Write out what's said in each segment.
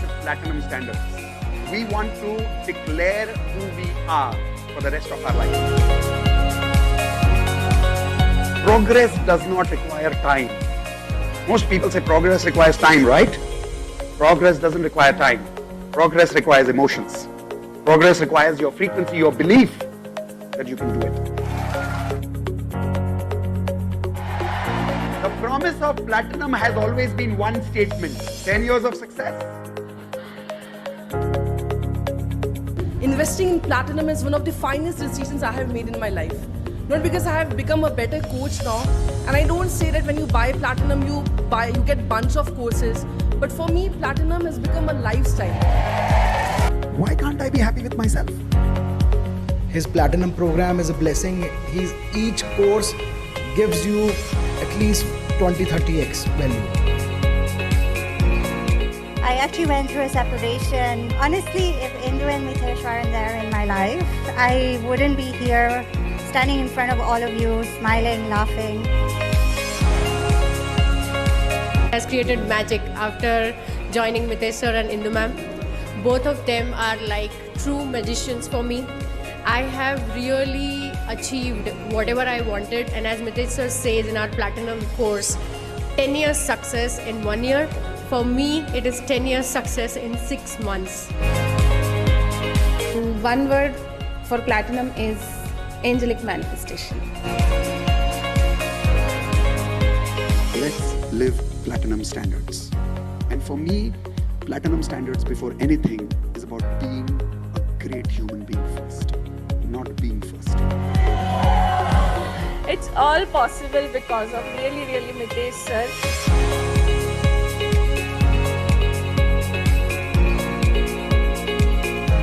with platinum standards. We want to declare who we are for the rest of our life. Progress does not require time. Most people say progress requires time, right? Progress doesn't require time. Progress requires emotions. Progress requires your frequency, your belief that you can do it. The promise of platinum has always been one statement: 10 years of success. Investing in platinum is one of the finest decisions I have made in my life. Not because I have become a better coach now, and I don't say that when you buy platinum you get bunch of courses, but for me platinum has become a lifestyle. Why can't I be happy with myself? His platinum program is a blessing. Each course gives you at least 20-30x value. I actually went through a separation. Honestly, if Indu and Mitesh weren't there in my life, I wouldn't be here standing in front of all of you, smiling, laughing. Has created magic after joining Mitesh sir and Indu ma'am. Both of them are like true magicians for me. I have really achieved whatever I wanted, and as Mitesh sir says in our platinum course, 10 years success in 1 year. For me, it is 10 years success in 6 months. One word for platinum is angelic manifestation. Let's live platinum standards. And for me, platinum standards before anything is about being a great human being first, not being first. It's all possible because of really Mitesh sir.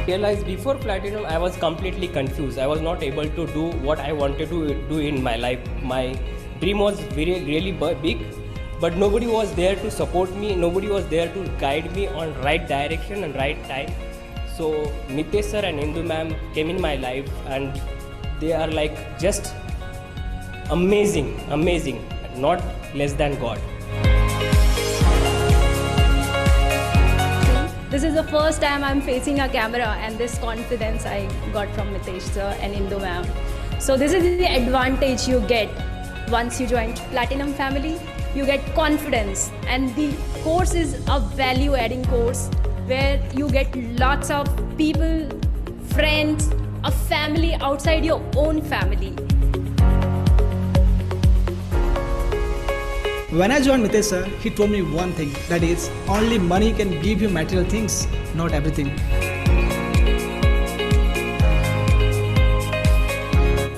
Realized before platinum I was completely confused. I was not able to do what I wanted to do in my life. My dream was really big, but nobody was there to support me, nobody was there to guide me on right direction and right time. So Mitesh sir and Indu ma'am came in my life, and they are like just amazing, not less than God. This is the first time I'm facing a camera, and this confidence I got from Mitesh sir and Indu ma'am. So this is the advantage you get once you join Platinum family. You get confidence, and the course is a value adding course where you get lots of people, friends, a family outside your own family. When I joined Mitesh sir, he told me one thing, that is, only money can give you material things, not everything.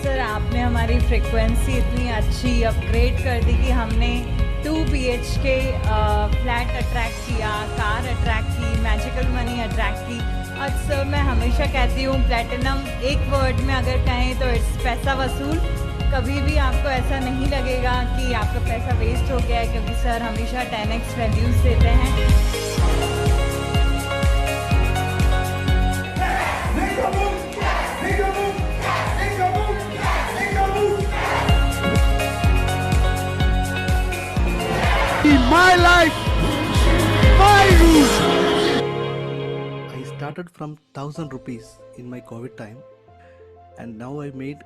Sir आपने हमारी frequency इतनी अच्छी upgrade कर दी कि हमने 2 BHK flat attract किया, car attract की, magical money attract की। और सर मैं हमेशा कहती हूँ प्लैटिनम एक वर्ड में अगर कहें तो इट्स पैसा वसूल। कभी भी आपको ऐसा नहीं लगेगा कि आपका पैसा वेस्ट हो गया है, क्योंकि सर हमेशा 10x वैल्यूज देते हैं। My life, my rules. I started from 1000 rupees in my COVID time, and now I made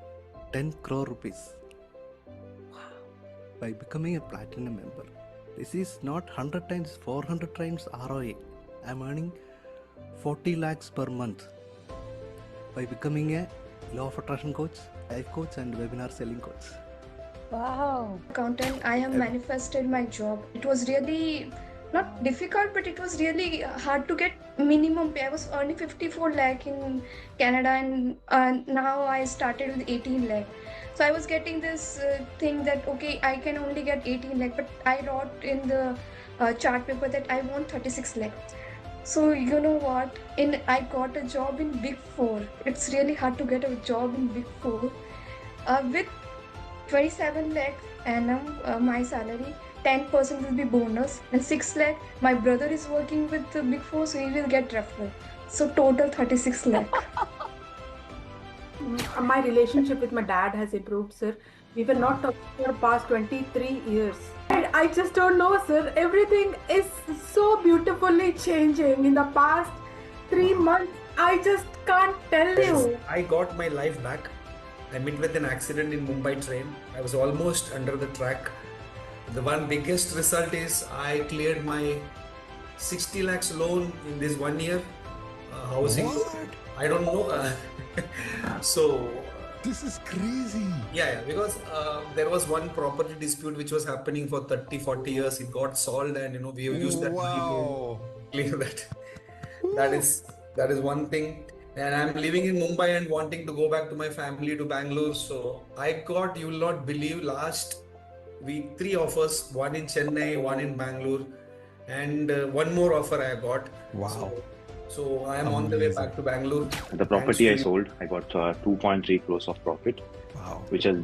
10 crore rupees by becoming a platinum member. This is not 100 times, 400 times ROI. I'm earning 40 lakhs per month by becoming a law of attraction coach, life coach, and webinar selling coach. Wow. Accountant, I have manifested my job. It was really not difficult, but it was really hard to get minimum pay. I was earning 54 lakh in Canada, and now I started with 18 lakh. So I was getting this thing that okay, I can only get 18 lakh, but I wrote in the chart paper that I want 36 lakh. So you know what? I got a job in Big Four. It's really hard to get a job in Big Four with 27 lakh annum my salary. 10% will be bonus, and 6 lakh my brother is working with the Big Four, so he will get referral. So total 36 lakh. My relationship with my dad has improved, sir. We were not talking for past 23 years. I just don't know, sir. Everything is so beautifully changing in the past 3 months. I just can't tell you. I got my life back. I met with an accident in Mumbai train. I was almost under the track. The one biggest result is I cleared my 60 lakhs loan in this 1 year. Housing. What? I don't know. So This is crazy. yeah, because there was one property dispute which was happening for 30-40 years. It got solved, and we have used that money Wow. to clear that. That is one thing. And I'm living in Mumbai and wanting to go back to my family to Bangalore. So I got, you will not believe, last week 3 offers, one in Chennai, one in Bangalore, and one more offer I got. Wow. So I am on the way back to Bangalore. The property I sold, I got 2.3 crores of profit, Wow. which has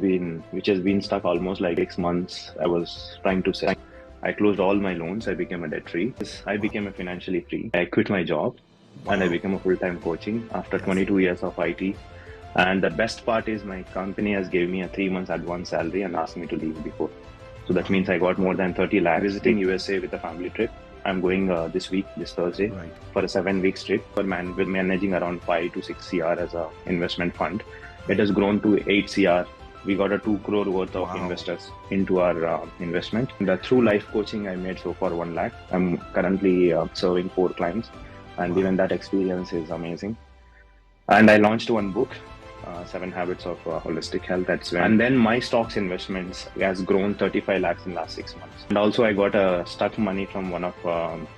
been stuck almost like 6 months. I was trying to sell. I closed all my loans. I became a debt free. I became a financially free. I quit my job and I became a full-time coaching after 22 years of IT. And the best part is my company has gave me a 3 months advance salary and asked me to leave before. So that means I got more than 30 lakhs visiting USA with a family trip. I'm going this week, this Thursday, Right. for a 7 week trip. We're managing around 5 to 6 CR as a investment fund. It has grown to 8 CR. We got a 2 crore worth of Wow. investors into our investment. The through life coaching I made so far 1 lakh. I'm currently serving 4 clients, and even that experience is amazing. And I launched one book, 7 Habits of Holistic Health. And then my stocks investments has grown 35 lakhs in last 6 months. And also I got a stuck money from one of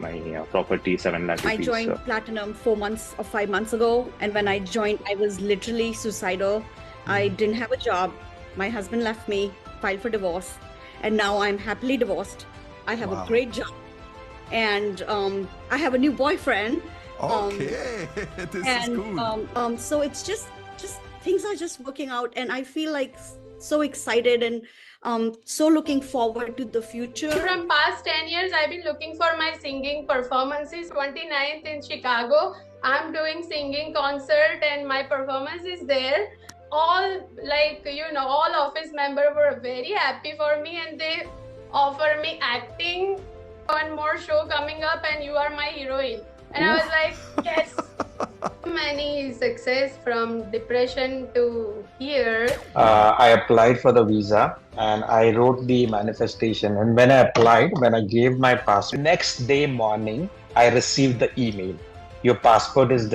my property, 7 lakh I rupees. joined Platinum 4 months or 5 months ago, and when I joined, I was literally suicidal. I didn't have a job. My husband left me, filed for divorce, and now I'm happily divorced. I have Wow. a great job, and I have a new boyfriend. Okay. This is cool. So it's just things are just working out, and I feel like so excited and so looking forward to the future. From past 10 years, I've been looking for my singing performances. 29th in Chicago, I'm doing singing concert and my performance is there. All all office members were very happy for me and they offer me acting. One more show coming up and you are my heroine. And I was like, yes. Many success from depression to here. I applied for the visa and I wrote the manifestation. And when I applied, when I gave my passport, next day morning, I received the email. Your passport is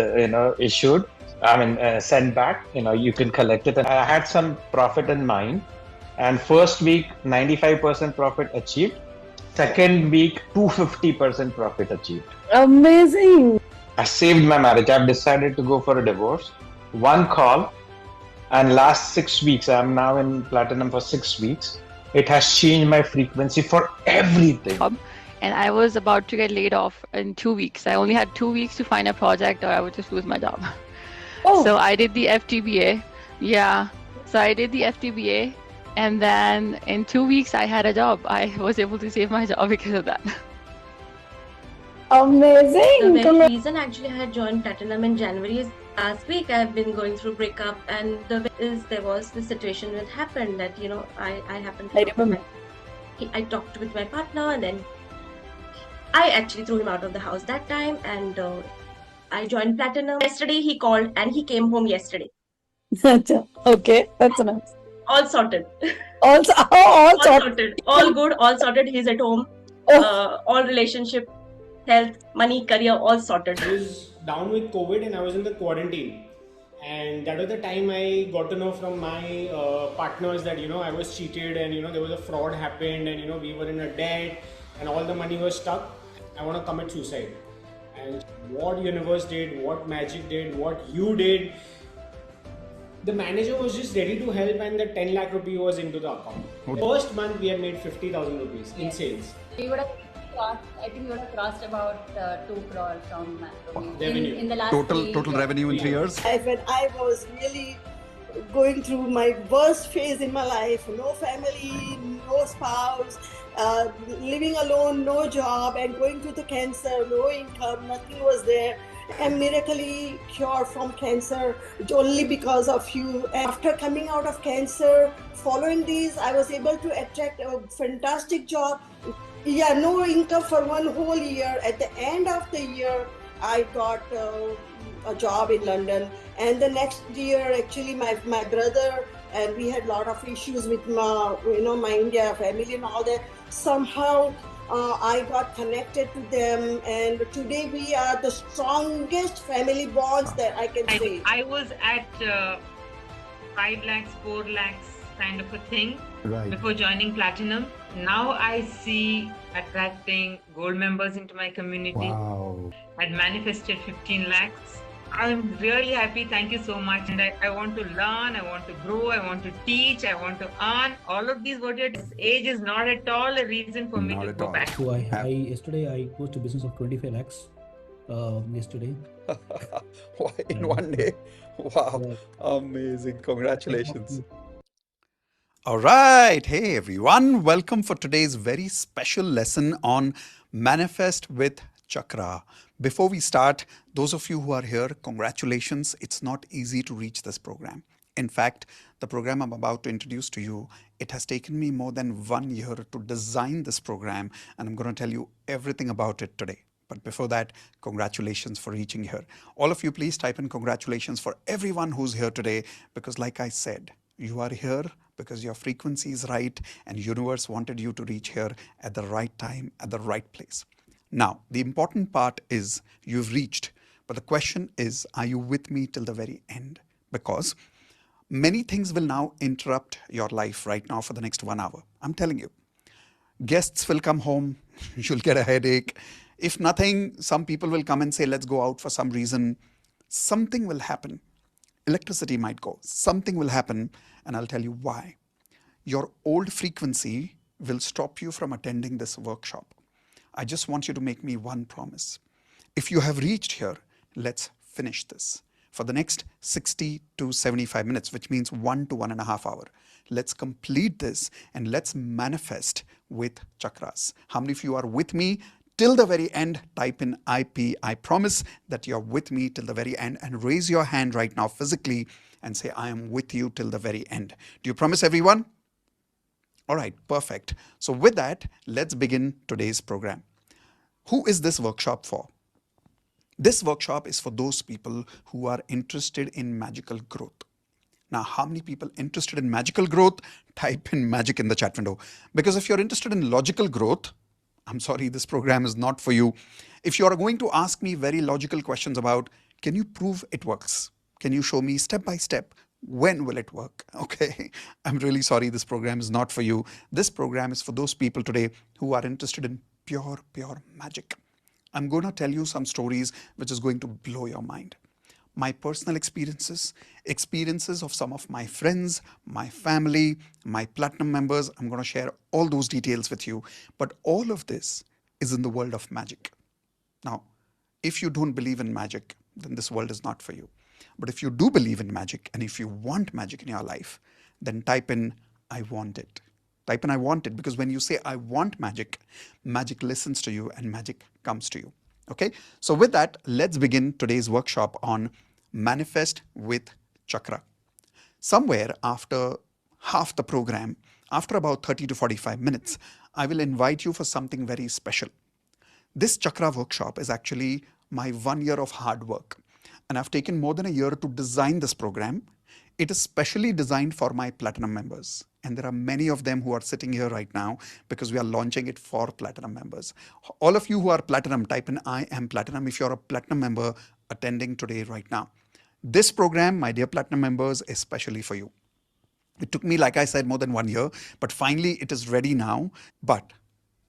issued. Sent back. You can collect it. And I had some profit in mind. And first week, 95% profit achieved. Second week, 250% profit achieved. Amazing. I saved my marriage. I've decided to go for a divorce. One call, and last 6 weeks, I'm now in Platinum for 6 weeks. It has changed my frequency for everything. And I was about to get laid off in 2 weeks. I only had 2 weeks to find a project or I would just lose my job. Oh. So I did the FTBA. Yeah. So I did the FTBA. And then in 2 weeks, I had a job. I was able to save my job because of that. Amazing. The very reason actually I had joined Platinum in January is last week I've been going through breakup, and there was the situation that happened that I happened to I remember. I talked with my partner and then I actually threw him out of the house that time, and I joined Platinum. Yesterday he called and he came home yesterday. Okay, that's nice. All sorted. All sorted. All good, all sorted. He's at home. All relationship, health, money, career, all sorted. I was down with COVID and I was in the quarantine. And that was the time I got to know from my partners that, I was cheated and, there was a fraud happened and, we were in a debt and all the money was stuck. I want to commit suicide. And what universe did, what magic did, what you did, the manager was just ready to help and the 10 lakh rupee was into the account. First month we had made 50,000 rupees in sales. We would have crossed, I think we would have crossed about 2 crore from revenue. In the last Total revenue in 3 years? When I was really going through my worst phase in my life, no family, no spouse, living alone, no job, and going through the cancer, no income, nothing was there. am miraculously cured from cancer only because of you. And after coming out of cancer, following these, I was able to attract a fantastic job. Yeah, no income for one whole year. At the end of the year, I got a job in London. And the next year, actually, my brother and we had a lot of issues with my India family and all that. Somehow, I got connected to them, and today we are the strongest family bonds that I can say. I was at 5 lakhs, 4 lakhs kind of a thing before joining Platinum. Now I see attracting gold members into my community. Wow. I'd manifested 15 lakhs. I'm really happy. Thank you so much. And I want to learn, I want to grow, I want to teach, I want to earn. All of these, what your age is not at all a reason for me to go back. So yesterday I closed a business of 25 lakhs yesterday. In one day? Wow. Amazing. Congratulations. All right. Hey, everyone. Welcome for today's very special lesson on Manifest with Chakra. Before we start, those of you who are here, congratulations. It's not easy to reach this program. In fact, the program I'm about to introduce to you, it has taken me more than 1 year to design this program, and I'm going to tell you everything about it today. But before that, congratulations for reaching here. All of you, please type in congratulations for everyone who's here today, because like I said, you are here because your frequency is right and universe wanted you to reach here at the right time, at the right place. Now, the important part is you've reached, but the question is, are you with me till the very end? Because many things will now interrupt your life right now for the next 1 hour. I'm telling you. Guests will come home, you'll get a headache. If nothing, some people will come and say, let's go out for some reason. Something will happen. Electricity might go. Something will happen, and I'll tell you why. Your old frequency will stop you from attending this workshop. I just want you to make me one promise. If you have reached here, let's finish this. For the next 60 to 75 minutes, which means 1 to 1.5 hours. Let's complete this and let's manifest with chakras. How many of you are with me till the very end? Type in IP. I promise that you're with me till the very end, and raise your hand right now physically and say, I am with you till the very end. Do you promise, everyone? All right, perfect. So with that, let's begin today's program. Who is this workshop for? This workshop is for those people who are interested in magical growth. Now, how many people interested in magical growth? Type in magic in the chat window. Because if you're interested in logical growth, I'm sorry, this program is not for you. If you are going to ask me very logical questions about, can you prove it works? Can you show me step by step? When will it work? Okay, I'm really sorry, this program is not for you. This program is for those people today who are interested in pure magic. I'm going to tell you some stories which is going to blow your mind. My personal experiences of some of my friends, my family, my platinum members. I'm going to share all those details with you. But all of this is in the world of magic. Now, if you don't believe in magic, then this world is not for you. But if you do believe in magic, and if you want magic in your life, then type in, I want it. Type in, I want it, because when you say, I want magic, magic listens to you and magic comes to you. Okay, so with that, let's begin today's workshop on Manifest with Chakra. Somewhere after half the program, after about 30 to 45 minutes, I will invite you for something very special. This Chakra workshop is actually my 1 year of hard work. And I've taken more than a year to design this program. It is specially designed for my platinum members. And there are many of them who are sitting here right now because we are launching it for platinum members. All of you who are platinum, type in I am platinum if you're a platinum member attending today right now. This program, my dear platinum members, is specially for you. It took me, like I said, more than 1 year, but finally it is ready now. But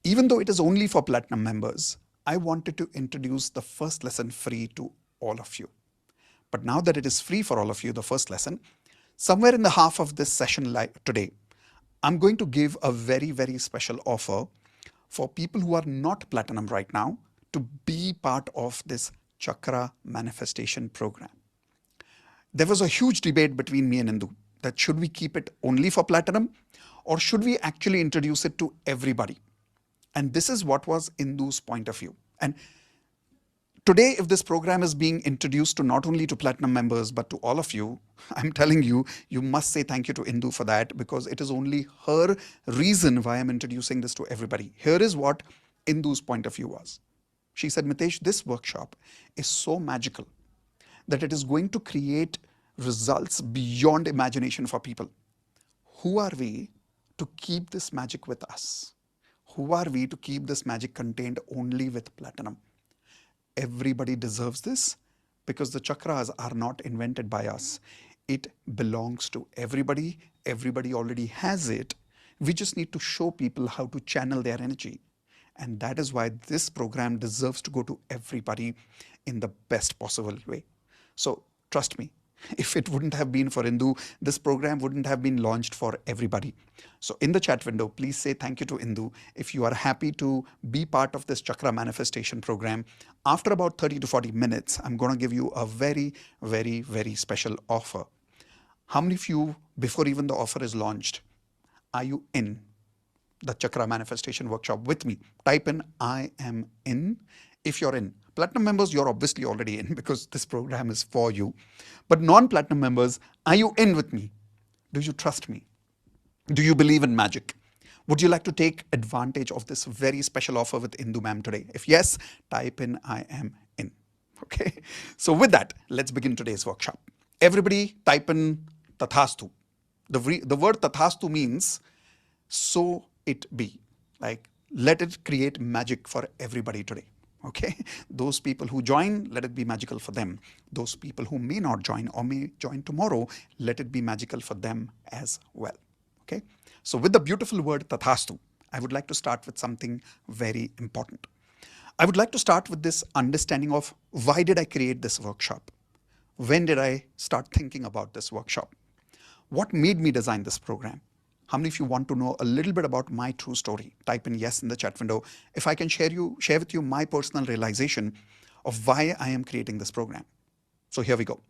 even though it is only for platinum members, I wanted to introduce the first lesson free to all of you. But now that it is free for all of you, the first lesson, somewhere in the half of this session today, I'm going to give a very special offer for people who are not platinum right now to be part of this Chakra manifestation program. There was a huge debate between me and Indu that should we keep it only for platinum or should we actually introduce it to everybody? And this is what was Indu's point of view. And Today, if this program is being introduced to not only to platinum members, but to all of you, I'm telling you, you must say thank you to Indu for that, because it is only her reason why I'm introducing this to everybody. Here is what Indu's point of view was. She said, Mitesh, this workshop is so magical that it is going to create results beyond imagination for people. Who are we to keep this magic with us? Who are we to keep this magic contained only with platinum? Everybody deserves this, because the chakras are not invented by us. It belongs to everybody. Everybody already has it. We just need to show people how to channel their energy. And that is why this program deserves to go to everybody in the best possible way. So trust me, if it wouldn't have been for Indu, this program wouldn't have been launched for everybody. So in the chat window, please say thank you to Indu if you are happy to be part of this Chakra manifestation program. After about 30 to 40 minutes, I'm going to give you a very, very, very special offer. How many of you, before even the offer is launched, are you in the Chakra manifestation workshop with me? Type in I am in if you're in. Platinum members, you're obviously already in, because this program is for you. But non-platinum members, are you in with me? Do you trust me? Do you believe in magic? Would you like to take advantage of this very special offer with Indu ma'am today? If yes, type in I am in. Okay. So with that, let's begin today's workshop. Everybody type in Tathastu. The word Tathastu means so it be. Like, let it create magic for everybody today. Okay, those people who join, let it be magical for them. Those people who may not join or may join tomorrow, let it be magical for them as well. Okay, so with the beautiful word Tathastu, I would like to start with something very important. I would like to start with this understanding of why did I create this workshop? When did I start thinking about this workshop? What made me design this program? How many of you want to know a little bit about my true story? Type in yes in the chat window. If I can share with you my personal realization of why I am creating this program. So here we go.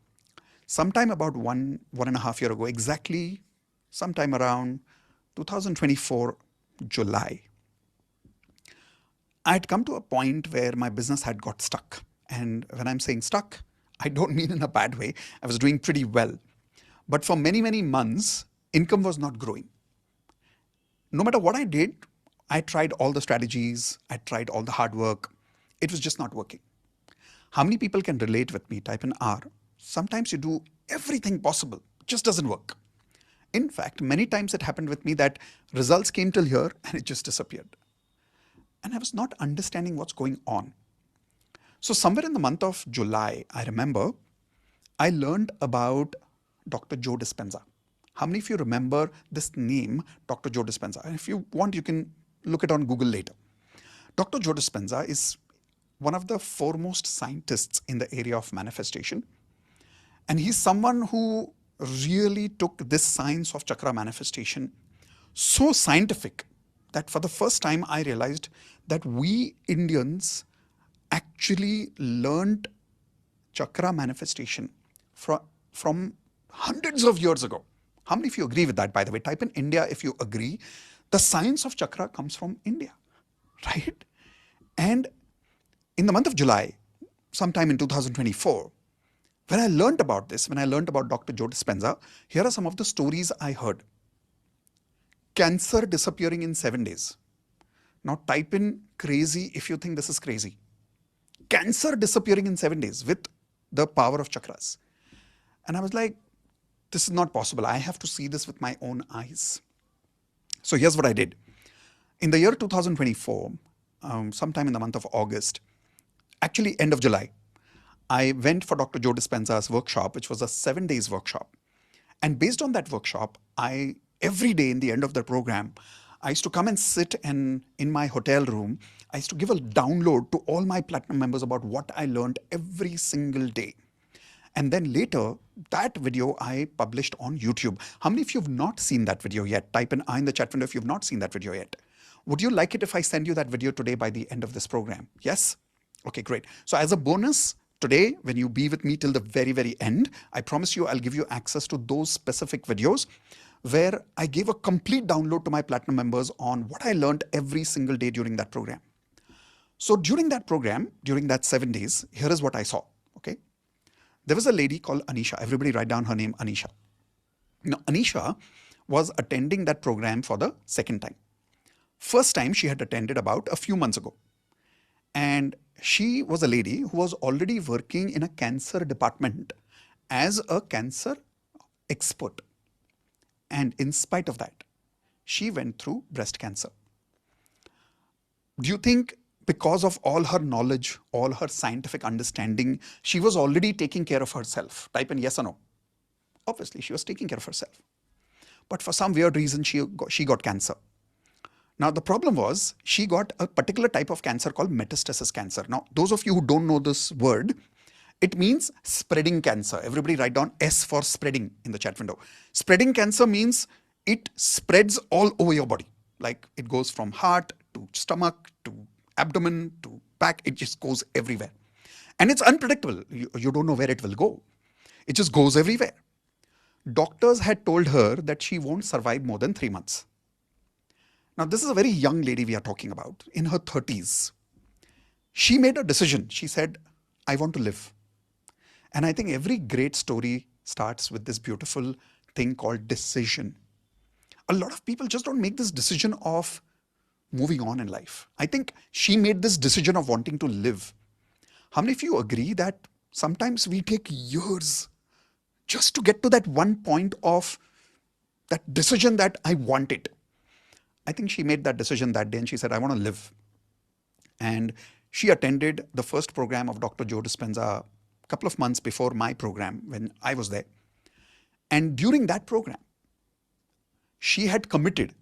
Sometime about one and a half year ago, exactly sometime around 2024 July, I had come to a point where my business had got stuck. And when I'm saying stuck, I don't mean in a bad way. I was doing pretty well. But for many, many months, income was not growing. No matter what I did, I tried all the strategies, I tried all the hard work. It was just not working. How many people can relate with me? Type in R. Sometimes you do everything possible, it just doesn't work. In fact, many times it happened with me that results came till here and it just disappeared. And I was not understanding what's going on. So somewhere in the month of July, I remember, I learned about Dr. Joe Dispenza. How many of you remember this name, Dr. Joe Dispenza? And if you want, you can look it on Google later. Dr. Joe Dispenza is one of the foremost scientists in the area of manifestation. And he's someone who really took this science of chakra manifestation so scientific that for the first time I realized that we Indians actually learned chakra manifestation from hundreds of years ago. How many of you agree with that, by the way? Type in India if you agree. The science of chakra comes from India, right? And in the month of July, sometime in 2024, when I learned about this, when I learned about Dr. Joe Dispenza, here are some of the stories I heard. Cancer disappearing in 7 days. Now type in crazy if you think this is crazy. Cancer disappearing in 7 days with the power of chakras. And I was like, this is not possible. I have to see this with my own eyes. So here's what I did. In the year 2024, sometime in the month of August, actually end of July, I went for Dr. Joe Dispenza's workshop, which was a 7 days workshop. And based on that workshop, every day in the end of the program, I used to come and sit in my hotel room. I used to give a download to all my platinum members about what I learned every single day. And then later, that video I published on YouTube. How many of you have not seen that video yet? Type in I in the chat window if you've not seen that video yet. Would you like it if I send you that video today by the end of this program? Yes? Okay, great. So as a bonus, today, when you be with me till the very, very end, I promise you I'll give you access to those specific videos where I gave a complete download to my platinum members on what I learned every single day during that program. So during that program, during that 7 days, here is what I saw. Okay. There was a lady called Anisha. Everybody write down her name, Anisha. Now, Anisha was attending that program for the second time. First time she had attended about a few months ago. And she was a lady who was already working in a cancer department as a cancer expert. And in spite of that, she went through breast cancer. Do you think because of all her knowledge, all her scientific understanding, she was already taking care of herself? Type in yes or no. Obviously, she was taking care of herself. But for some weird reason, she got cancer. Now, the problem was she got a particular type of cancer called metastasis cancer. Now, those of you who don't know this word, it means spreading cancer. Everybody write down S for spreading in the chat window. Spreading cancer means it spreads all over your body. Like it goes from heart to stomach to abdomen to back. It just goes everywhere. And it's unpredictable. You don't know where it will go. It just goes everywhere. Doctors had told her that she won't survive more than 3 months. Now, this is a very young lady we are talking about, in her 30s. She made a decision. She said, I want to live. And I think every great story starts with this beautiful thing called decision. A lot of people just don't make this decision of moving on in life. I think she made this decision of wanting to live. How many of you agree that sometimes we take years just to get to that one point of that decision that I want it? I think she made that decision that day and she said, I want to live. And she attended the first program of Dr. Joe Dispenza a couple of months before my program when I was there. And during that program, she had committed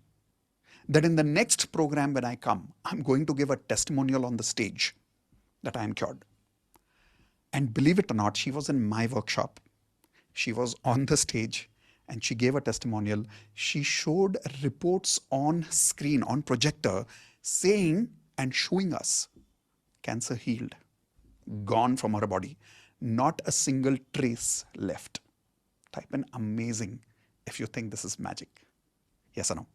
that in the next program when I come, I'm going to give a testimonial on the stage that I am cured. And believe it or not, she was in my workshop. She was on the stage and she gave a testimonial. She showed reports on screen, on projector, saying and showing us cancer healed, gone from her body, not a single trace left. Type in amazing if you think this is magic. Yes or no?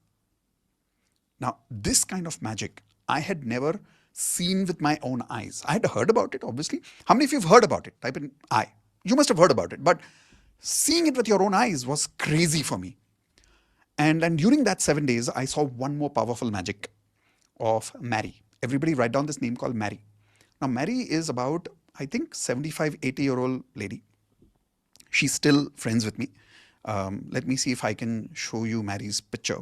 Now, this kind of magic I had never seen with my own eyes. I had heard about it, obviously. How many of you have heard about it? Type in I. You must have heard about it, but seeing it with your own eyes was crazy for me. And during that 7 days, I saw one more powerful magic of Mary. Everybody write down this name called Mary. Now, Mary is about, I think, 75, 80-year-old lady. She's still friends with me. Let me see if I can show you Mary's picture.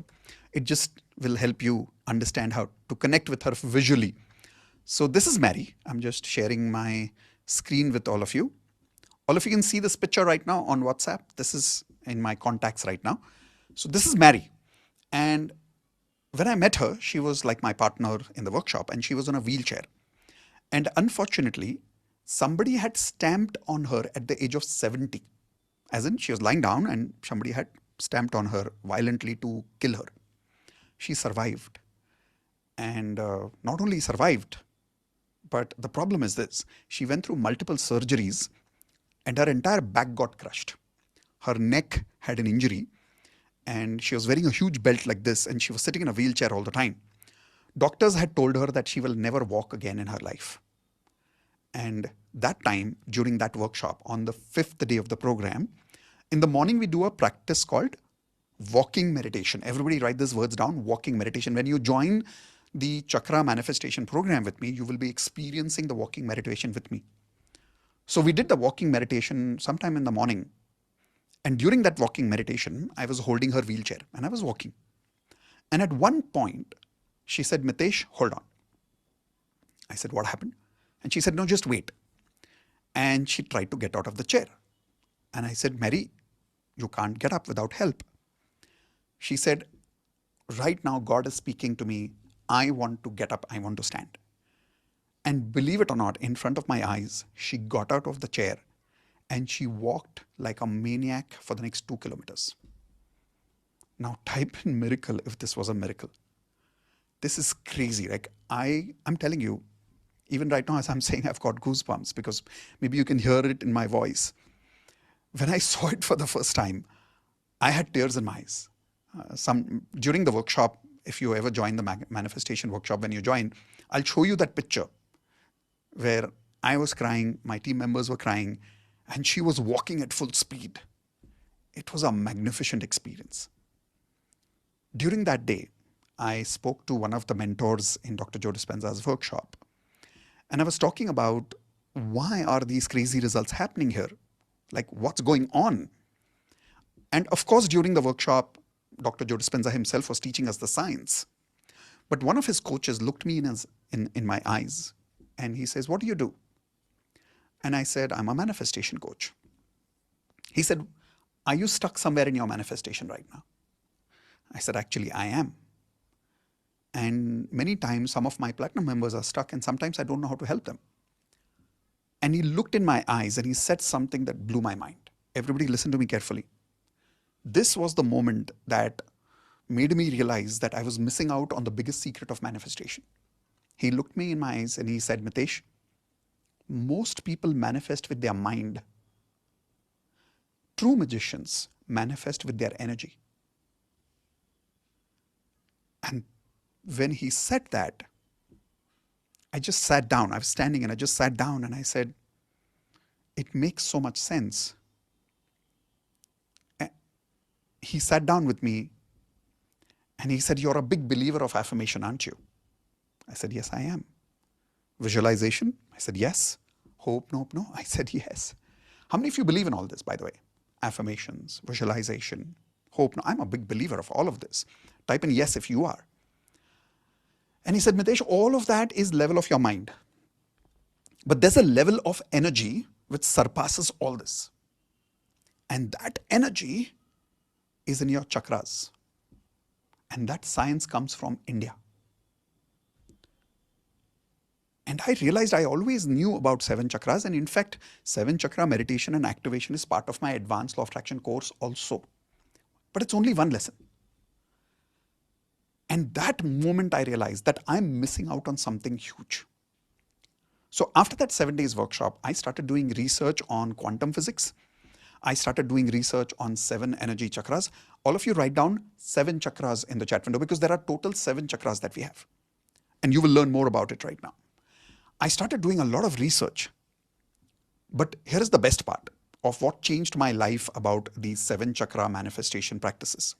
It just will help you understand how to connect with her visually. So this is Mary. I'm just sharing my screen with all of you. All of you can see this picture right now on WhatsApp. This is in my contacts right now. So this is Mary. And when I met her, she was like my partner in the workshop and she was on a wheelchair. And unfortunately, somebody had stamped on her at the age of 70. As in, she was lying down and somebody had stamped on her violently to kill her. She survived. And not only survived, but the problem is this. She went through multiple surgeries and her entire back got crushed. Her neck had an injury and she was wearing a huge belt like this and she was sitting in a wheelchair all the time. Doctors had told her that she will never walk again in her life. And that time, during that workshop, on the 5th day of the program, in the morning we do a practice called walking meditation. Everybody write these words down, walking meditation. When you join the Chakra manifestation program with me, you will be experiencing the walking meditation with me. So we did the walking meditation sometime in the morning. And during that walking meditation, I was holding her wheelchair and I was walking. And at one point, she said, Mitesh, hold on. I said, what happened? And she said, no, just wait. And she tried to get out of the chair. And I said, Mary, you can't get up without help. She said, right now, God is speaking to me. I want to get up. I want to stand. And believe it or not, in front of my eyes, she got out of the chair and she walked like a maniac for the next 2 kilometers. Now type in miracle if this was a miracle. This is crazy. Like I'm telling you, even right now as I'm saying, I've got goosebumps because maybe you can hear it in my voice. When I saw it for the first time, I had tears in my eyes. During the workshop, if you ever join the manifestation workshop, when you join, I'll show you that picture where I was crying, my team members were crying, and she was walking at full speed. It was a magnificent experience. During that day, I spoke to one of the mentors in Dr. Joe Dispenza's workshop, and I was talking about why are these crazy results happening here? Like, what's going on? And of course, during the workshop, Dr. Joe Dispenza himself was teaching us the science. But one of his coaches looked me in my eyes and he says, "What do you do?" And I said, "I'm a manifestation coach." He said, "Are you stuck somewhere in your manifestation right now?" I said, "Actually, I am. And many times, some of my platinum members are stuck, and sometimes I don't know how to help them." And he looked in my eyes and he said something that blew my mind. Everybody listen to me carefully. This was the moment that made me realize that I was missing out on the biggest secret of manifestation. He looked me in my eyes and he said, "Mitesh, most people manifest with their mind. True magicians manifest with their energy." And when he said that, I just sat down. I was standing and I just sat down and I said, it makes so much sense. He sat down with me and he said, "You're a big believer of affirmation, aren't you?" I said, "Yes, I am." Visualization? I said, "Yes." Hope? Nope, no. I said, "Yes." How many of you believe in all this, by the way? Affirmations, visualization, hope. No, I'm a big believer of all of this. Type in yes if you are. And he said, "Mitesh, all of that is level of your mind. But there's a level of energy which surpasses all this. And that energy is in your chakras. And that science comes from India." And I realized I always knew about 7 chakras. And in fact, 7 chakra meditation and activation is part of my advanced law of attraction course also. But it's only one lesson. And that moment I realized that I'm missing out on something huge. So after that 7 days workshop, I started doing research on quantum physics. I started doing research on 7 energy chakras. All of you write down 7 chakras in the chat window because there are total 7 chakras that we have. And you will learn more about it right now. I started doing a lot of research. But here is the best part of what changed my life about these 7 chakra manifestation practices.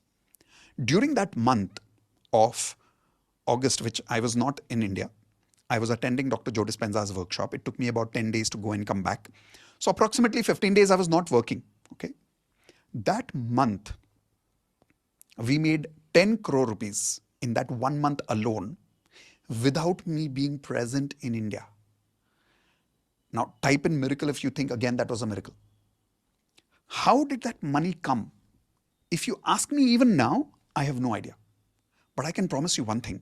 During that month of August, which I was not in India, I was attending Dr. Joe Dispenza's workshop. It took me about 10 days to go and come back. So approximately 15 days I was not working. Okay. That month, we made 10 crore rupees in that 1 month alone without me being present in India. Now type in miracle if you think again that was a miracle. How did that money come? If you ask me even now, I have no idea. But I can promise you one thing.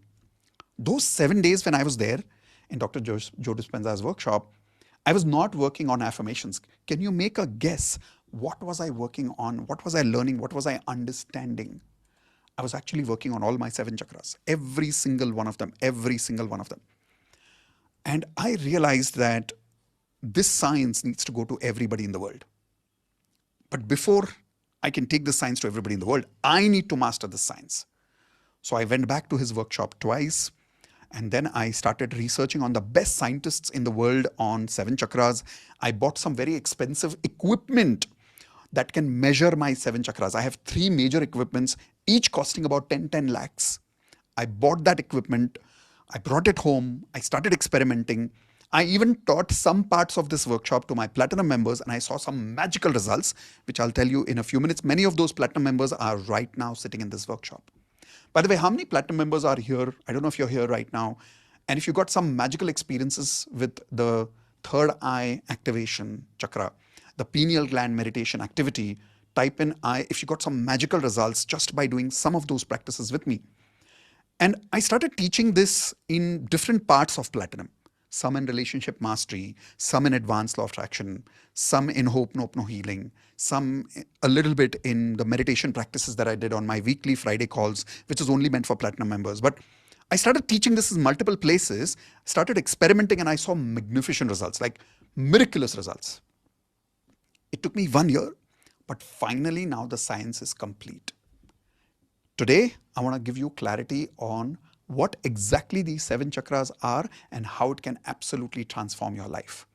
Those 7 days when I was there in Dr. Joe Dispenza's workshop, I was not working on affirmations. Can you make a guess? What was I working on? What was I learning? What was I understanding? I was actually working on all my 7 chakras. Every single one of them. Every single one of them. And I realized that this science needs to go to everybody in the world. But before I can take this science to everybody in the world, I need to master this science. So I went back to his workshop twice. And then I started researching on the best scientists in the world on 7 chakras. I bought some very expensive equipment that can measure my 7 chakras. I have 3 major equipments, each costing about 10 lakhs. I bought that equipment. I brought it home. I started experimenting. I even taught some parts of this workshop to my platinum members and I saw some magical results, which I'll tell you in a few minutes. Many of those platinum members are right now sitting in this workshop. By the way, how many platinum members are here? I don't know if you're here right now. And if you got some magical experiences with the third eye activation chakra, the pineal gland meditation activity, type in I if you got some magical results just by doing some of those practices with me. And I started teaching this in different parts of platinum. Some in relationship mastery, some in advanced law of attraction, some in hope, nope, no healing, some a little bit in the meditation practices that I did on my weekly Friday calls, which is only meant for platinum members. But I started teaching this in multiple places, started experimenting, and I saw magnificent results, like miraculous results. It took me 1 year, but finally now the science is complete. Today, I want to give you clarity on what exactly these 7 chakras are and how it can absolutely transform your life.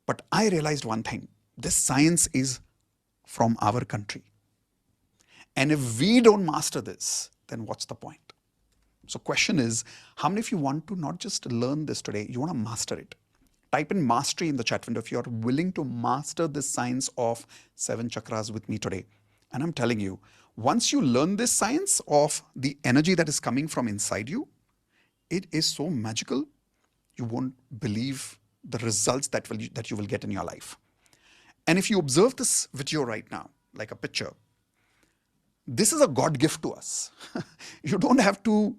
But I realized one thing, this science is from our country. And if we don't master this, then what's the point? So question is, how many of you want to not just learn this today, you want to master it? Type in mastery in the chat window if you're willing to master this science of 7 chakras with me today. And I'm telling you, once you learn this science of the energy that is coming from inside you, it is so magical, you won't believe the results that you will get in your life. And if you observe this video right now, like a picture, this is a God gift to us. You don't have to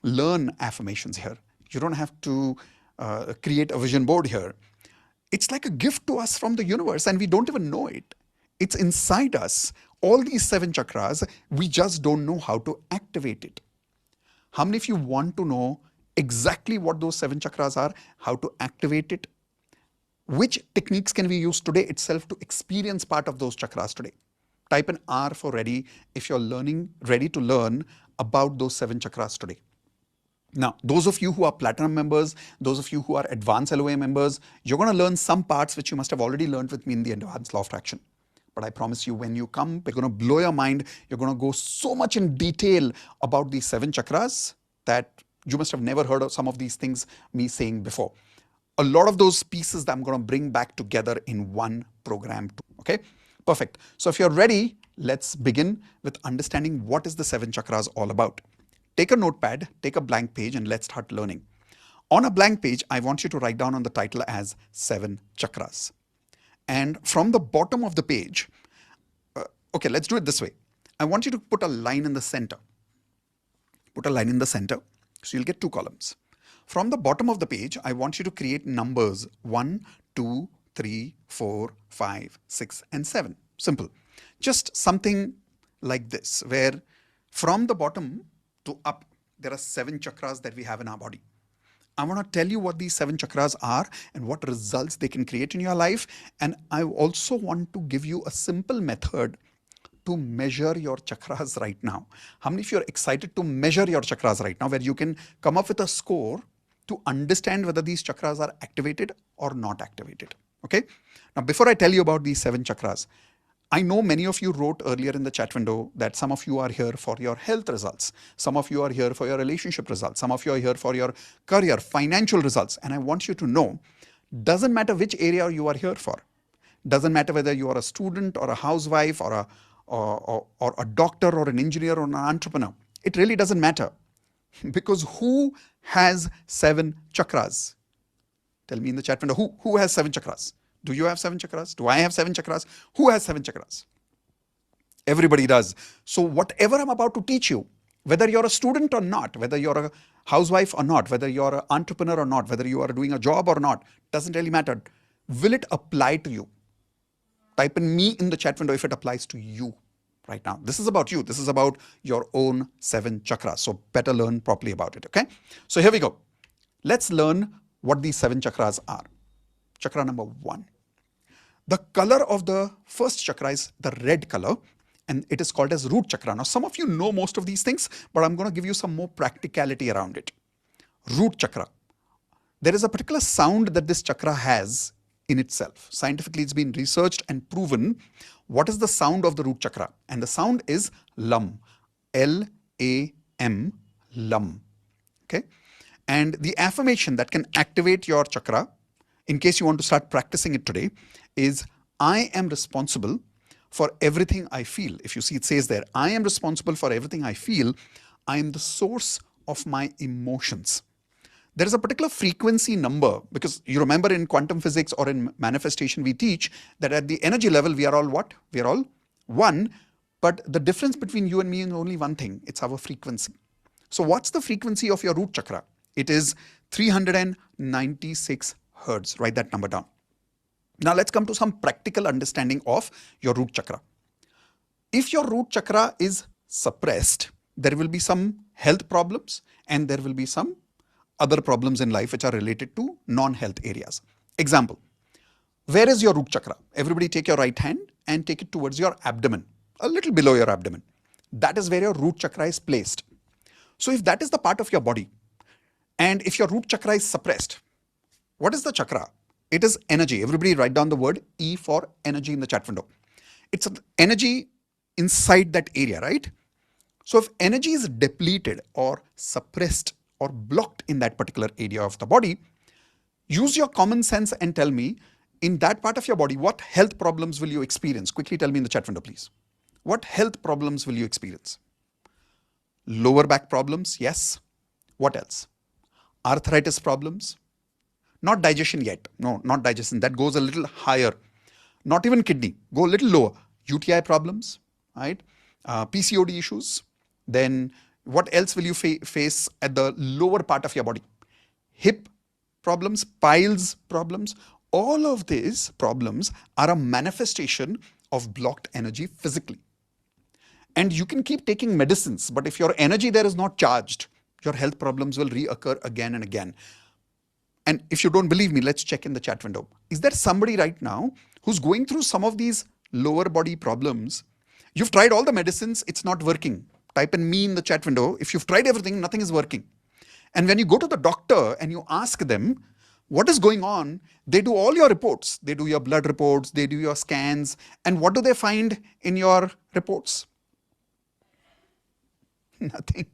learn affirmations here. You don't have to create a vision board here. It's like a gift to us from the universe and we don't even know it. It's inside us. All these 7 chakras, we just don't know how to activate it. How many of you want to know exactly what those 7 chakras are, how to activate it? Which techniques can we use today itself to experience part of those chakras today? Type in R for ready if you're ready to learn about those 7 chakras today. Now, those of you who are platinum members, those of you who are advanced LOA members, you're going to learn some parts which you must have already learned with me in the advanced law of attraction. But I promise you, when you come, we're going to blow your mind. You're going to go so much in detail about these 7 chakras that you must have never heard of some of these things me saying before. A lot of those pieces that I'm going to bring back together in one program too. Okay, perfect. So if you're ready, let's begin with understanding what is the 7 chakras all about. Take a notepad, take a blank page, and let's start learning. On a blank page, I want you to write down on the title as 7 chakras. And from the bottom of the page, okay, let's do it this way. I want you to put a line in the center. Put a line in the center, so you'll get 2 columns. From the bottom of the page, I want you to create numbers 1, 2, 3, 4, 5, 6, and 7. Simple. Just something like this, where from the bottom to up, there are 7 chakras that we have in our body. I want to tell you what these 7 chakras are and what results they can create in your life. And I also want to give you a simple method to measure your chakras right now. How many of you are excited to measure your chakras right now, where you can come up with a score to understand whether these chakras are activated or not activated? Okay. Now, before I tell you about these 7 chakras, I know many of you wrote earlier in the chat window that some of you are here for your health results. Some of you are here for your relationship results. Some of you are here for your career, financial results. And I want you to know, doesn't matter which area you are here for. Doesn't matter whether you are a student or a housewife or a doctor or an engineer or an entrepreneur. It really doesn't matter. Because who has 7 chakras? Tell me in the chat window, who has 7 chakras? Do you have 7 chakras? Do I have 7 chakras? Who has 7 chakras? Everybody does. So whatever I'm about to teach you, whether you're a student or not, whether you're a housewife or not, whether you're an entrepreneur or not, whether you are doing a job or not, doesn't really matter. Will it apply to you? Type in me in the chat window if it applies to you right now. This is about you. This is about your own 7 chakras. So better learn properly about it. Okay. So here we go. Let's learn what these 7 chakras are. Chakra number 1. The color of the first chakra is the red color, and it is called as root chakra. Now, some of you know most of these things, but I'm going to give you some more practicality around it. Root chakra. There is a particular sound that this chakra has in itself. Scientifically, it's been researched and proven what is the sound of the root chakra. And the sound is LAM. L-A-M. LAM. Okay. And the affirmation that can activate your chakra, in case you want to start practicing it today, is I am responsible for everything I feel. If you see, it says there, I am responsible for everything I feel. I am the source of my emotions. There is a particular frequency number, because you remember in quantum physics or in manifestation, we teach that at the energy level, we are all what? We are all one, but the difference between you and me is only one thing. It's our frequency. So what's the frequency of your root chakra? It is 396 hertz. Write that number down. Now let's come to some practical understanding of your root chakra. If your root chakra is suppressed, there will be some health problems and there will be some other problems in life which are related to non-health areas. Example, where is your root chakra? Everybody take your right hand and take it towards your abdomen, a little below your abdomen. That is where your root chakra is placed. So if that is the part of your body, and if your root chakra is suppressed, what is the chakra? It is energy. Everybody write down the word E for energy in the chat window. It's energy inside that area, right? So if energy is depleted or suppressed or blocked in that particular area of the body, use your common sense and tell me, in that part of your body, what health problems will you experience? Quickly tell me in the chat window, please. What health problems will you experience? Lower back problems, yes. What else? Arthritis problems. Not digestion yet. No, not digestion. That goes a little higher. Not even kidney. Go a little lower. UTI problems, right? PCOD issues. Then what else will you face at the lower part of your body? Hip problems, piles problems. All of these problems are a manifestation of blocked energy physically. And you can keep taking medicines, but if your energy there is not charged, your health problems will reoccur again and again. And if you don't believe me, let's check in the chat window. Is there somebody right now who's going through some of these lower body problems? You've tried all the medicines, it's not working. Type in me in the chat window. If you've tried everything, nothing is working. And when you go to the doctor and you ask them what is going on, they do all your reports. They do your blood reports, they do your scans. And what do they find in your reports? Nothing.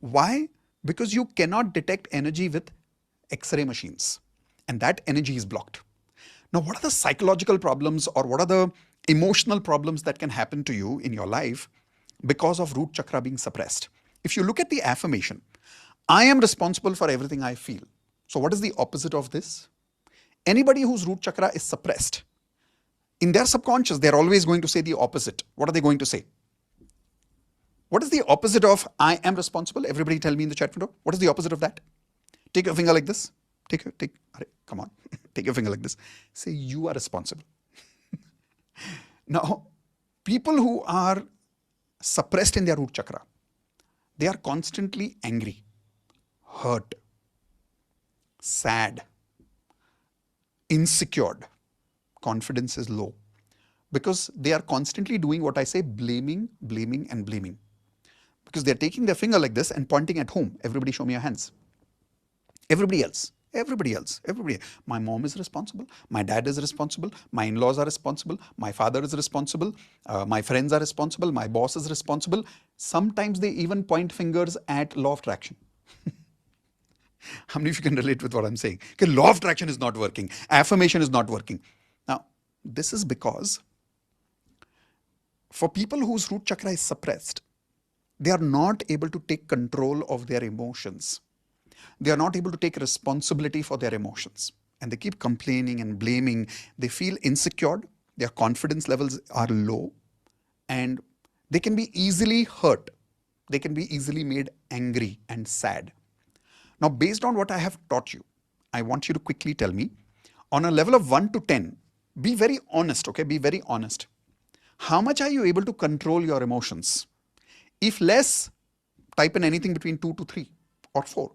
Why? Because you cannot detect energy with X-ray machines, and that energy is blocked. Now, what are the psychological problems or what are the emotional problems that can happen to you in your life because of root chakra being suppressed? If you look at the affirmation, I am responsible for everything I feel. So what is the opposite of this? Anybody whose root chakra is suppressed, in their subconscious, they're always going to say the opposite. What are they going to say? What is the opposite of I am responsible? Everybody tell me in the chat window. What is the opposite of that? Take your finger like this. Come on. Take your finger like this. Say you are responsible. Now, people who are suppressed in their root chakra, they are constantly angry, hurt, sad, insecure. Confidence is low because they are constantly doing what I say, blaming, blaming, and blaming. Because they're taking their finger like this and pointing at whom? Everybody show me your hands. Everybody else. My mom is responsible. My dad is responsible. My in-laws are responsible. My father is responsible. My friends are responsible. My boss is responsible. Sometimes they even point fingers at law of attraction. How many of you can relate with what I'm saying? Okay, law of attraction is not working. Affirmation is not working. Now, this is because for people whose root chakra is suppressed, they are not able to take control of their emotions. They are not able to take responsibility for their emotions. And they keep complaining and blaming. They feel insecure. Their confidence levels are low. And they can be easily hurt. They can be easily made angry and sad. Now, based on what I have taught you, I want you to quickly tell me, on a level of 1 to 10, be very honest, okay? Be very honest. How much are you able to control your emotions? If less, type in anything between 2 to 3 or 4.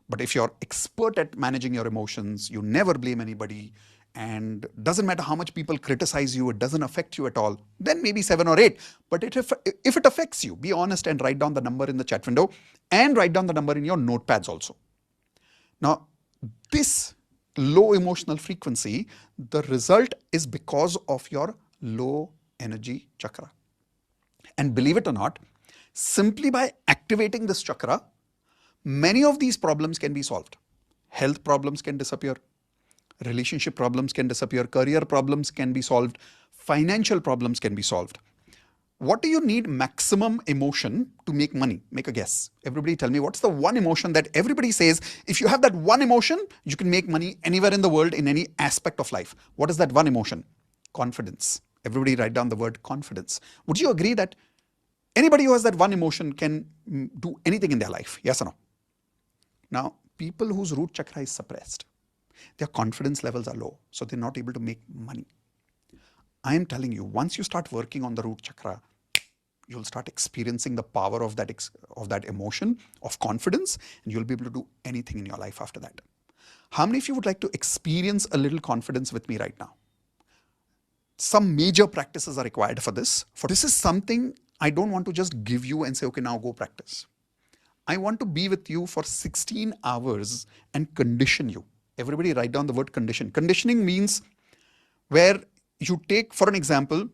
But if you're expert at managing your emotions, you never blame anybody, and doesn't matter how much people criticize you, it doesn't affect you at all, then maybe 7 or 8. But if it affects you, be honest and write down the number in the chat window and write down the number in your notepads also. Now, this low emotional frequency, the result is because of your low energy chakra. And believe it or not, simply by activating this chakra, many of these problems can be solved. Health problems can disappear. Relationship problems can disappear. Career problems can be solved. Financial problems can be solved. What do you need maximum emotion to make money? Make a guess. Everybody tell me, what's the one emotion that everybody says, if you have that one emotion, you can make money anywhere in the world in any aspect of life? What is that one emotion? Confidence. Everybody write down the word confidence. Would you agree that anybody who has that one emotion can do anything in their life? Yes or no? Now, people whose root chakra is suppressed, their confidence levels are low, so they're not able to make money. I am telling you, once you start working on the root chakra, you'll start experiencing the power of that emotion of confidence, and you'll be able to do anything in your life after that. How many of you would like to experience a little confidence with me right now? Some major practices are required for this. For this is something I don't want to just give you and say, okay, now go practice. I want to be with you for 16 hours and condition you. Everybody write down the word condition. Conditioning means where you take, for an example,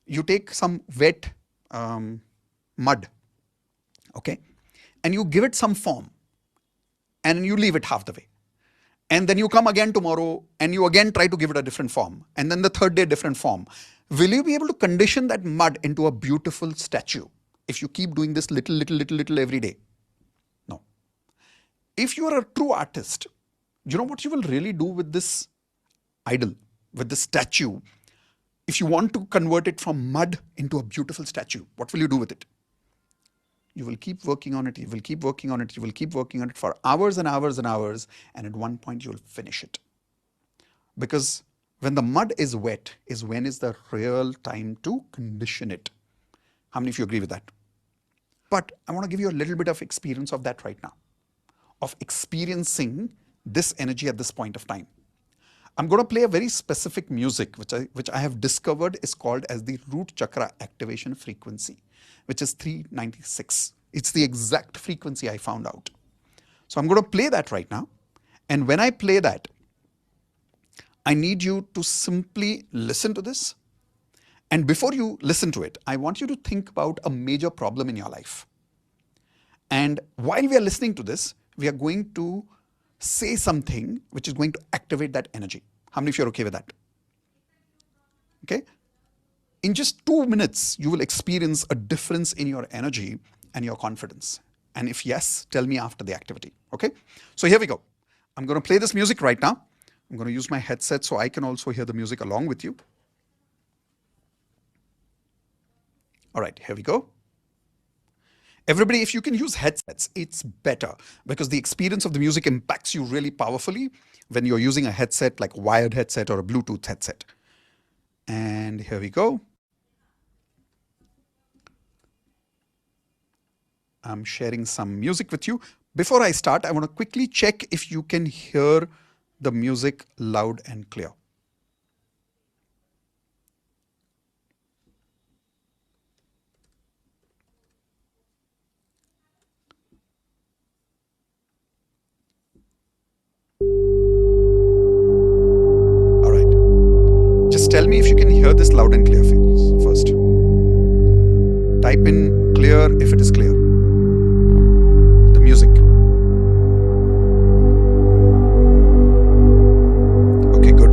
you take some wet mud, okay, and you give it some form and you leave it half the way. And then you come again tomorrow and you again try to give it a different form. And then the third day, different form. Will you be able to condition that mud into a beautiful statue if you keep doing this little every day? No. If you are a true artist, you know what you will really do with this idol, with this statue? If you want to convert it from mud into a beautiful statue, what will you do with it? You will keep working on it, you will keep working on it, you will keep working on it for hours and hours and hours, and at one point you will finish it. Because when the mud is wet is when is the real time to condition it. How many of you agree with that? But I want to give you a little bit of experience of that right now, of experiencing this energy at this point of time. I'm going to play a very specific music which I have discovered is called as the root chakra activation frequency, which is 396. It's the exact frequency I found out. So I'm going to play that right now. And when I play that, I need you to simply listen to this. And before you listen to it, I want you to think about a major problem in your life. And while we are listening to this, we are going to say something which is going to activate that energy. How many of you are okay with that? Okay? In just 2 minutes, you will experience a difference in your energy and your confidence. And if yes, tell me after the activity. Okay? So here we go. I'm going to play this music right now. I'm going to use my headset so I can also hear the music along with you. All right, here we go. Everybody, if you can use headsets, it's better because the experience of the music impacts you really powerfully when you're using a headset like a wired headset or a Bluetooth headset. And here we go. I'm sharing some music with you. Before I start, I want to quickly check if you can hear the music loud and clear. All right. Just tell me if you can hear this loud and clear first. Type in clear if it is clear. The music. Okay, good.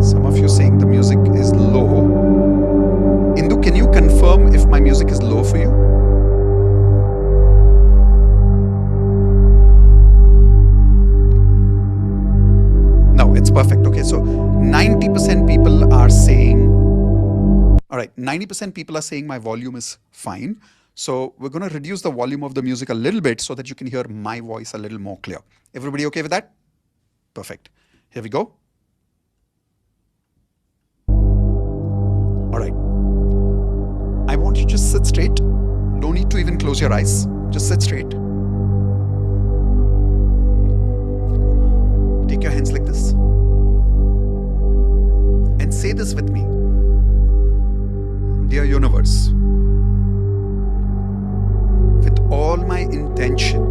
Some of you saying the music is low. Indu, can you confirm if my music is low for you? No, it's perfect. Okay, so 90% people are saying, all right, 90% people are saying my volume is fine. So we're going to reduce the volume of the music a little bit so that you can hear my voice a little more clear. Everybody okay with that? Perfect. Here we go. All right. I want you to just sit straight. Don't need to even close your eyes. Just sit straight. Take your hands like this. And say this with me. Dear universe, with all my intention,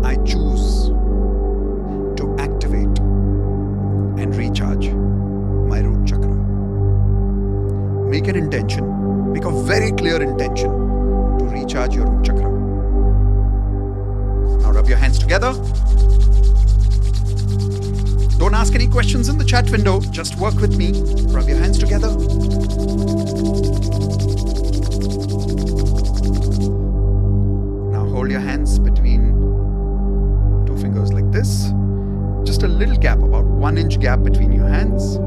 I choose to activate and recharge my root chakra. Make an intention, make a very clear intention to recharge your root chakra. Now rub your hands together. Don't ask any questions in the chat window, just work with me. Rub your hands together. Now hold your hands between two fingers like this. Just a little gap, about 1 inch gap between your hands.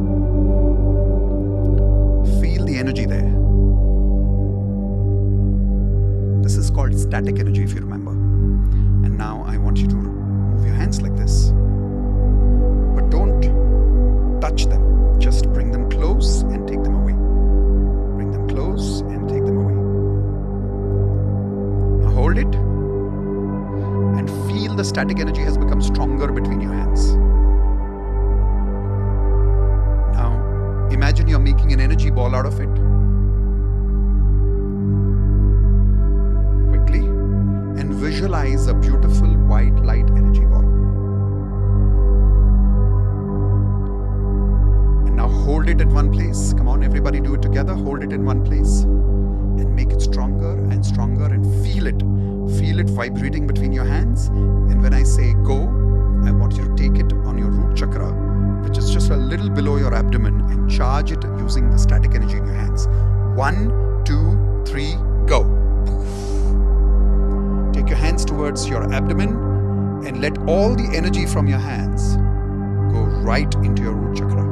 Feel the energy there. This is called static energy, if you remember. And now I want you to move your hands like this. But don't touch them. Just bring them close and take them away. Bring them close and take them away. Now hold it and feel the static energy has become stronger between your hands. imagine you're making an energy ball out of it. Quickly. And visualize a beautiful white light energy ball. And now hold it at one place. Come on, everybody, do it together. Hold it in one place. And make it stronger and stronger and feel it. Feel it vibrating between your hands. And when I say go, I want you to take it on your root chakra, which is just a little below your abdomen, and charge it using the static energy in your hands. 1, 2, 3, go. Take your hands towards your abdomen and let all the energy from your hands go right into your root chakra.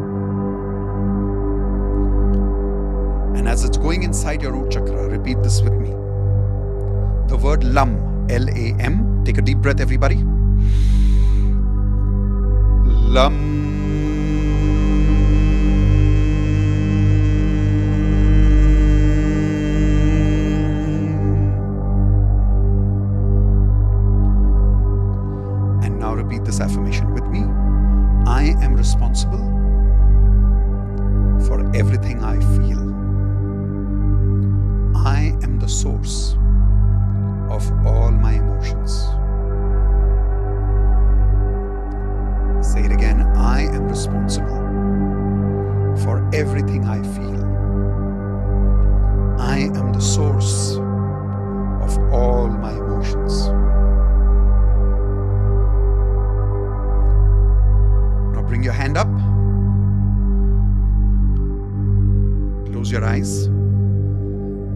And as it's going inside your root chakra, repeat this with me. The word LAM, L-A-M. Take a deep breath, everybody. LAM. And now repeat this affirmation with me. I am responsible for everything I feel. I am the source of all my emotions. Say it again. I am responsible for everything I feel. I am the source of all my emotions. Now bring your hand up. Close your eyes.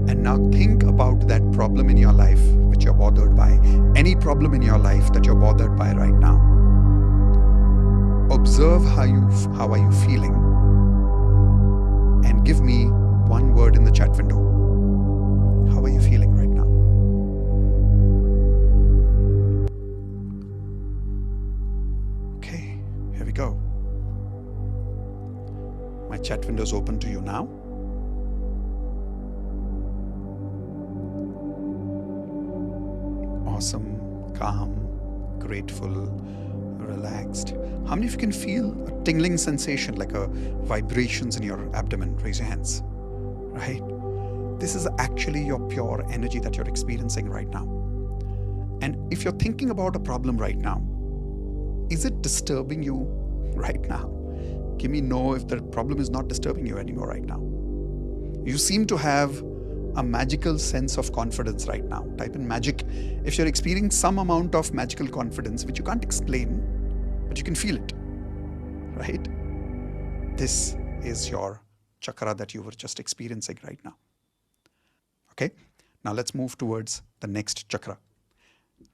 And now think about that problem in your life which you're bothered by. Any problem in your life that you're bothered by right now. Observe how are you feeling, and give me one word in the chat window. How are you feeling right now? Okay, here we go. My chat window is open to you now. Awesome, calm, grateful, relaxed. How many of you can feel a tingling sensation, like a vibrations in your abdomen? Raise your hands. Right? This is actually your pure energy that you're experiencing right now. And if you're thinking about a problem right now, is it disturbing you right now? Give me no if the problem is not disturbing you anymore right now. You seem to have a magical sense of confidence right now. Type in magic if you're experiencing some amount of magical confidence which you can't explain, but you can feel it, right? This is your chakra that you were just experiencing right now. Okay, now let's move towards the next chakra.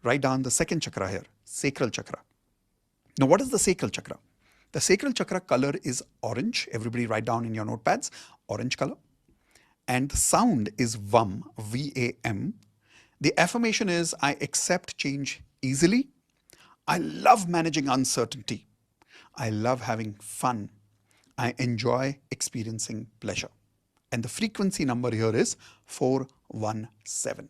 Write down the second chakra here, sacral chakra. Now what is the sacral chakra? The sacral chakra color is orange. Everybody write down in your notepads, orange color. And the sound is VAM, V-A-M. The affirmation is, I accept change easily. I love managing uncertainty. I love having fun. I enjoy experiencing pleasure. And the frequency number here is 417.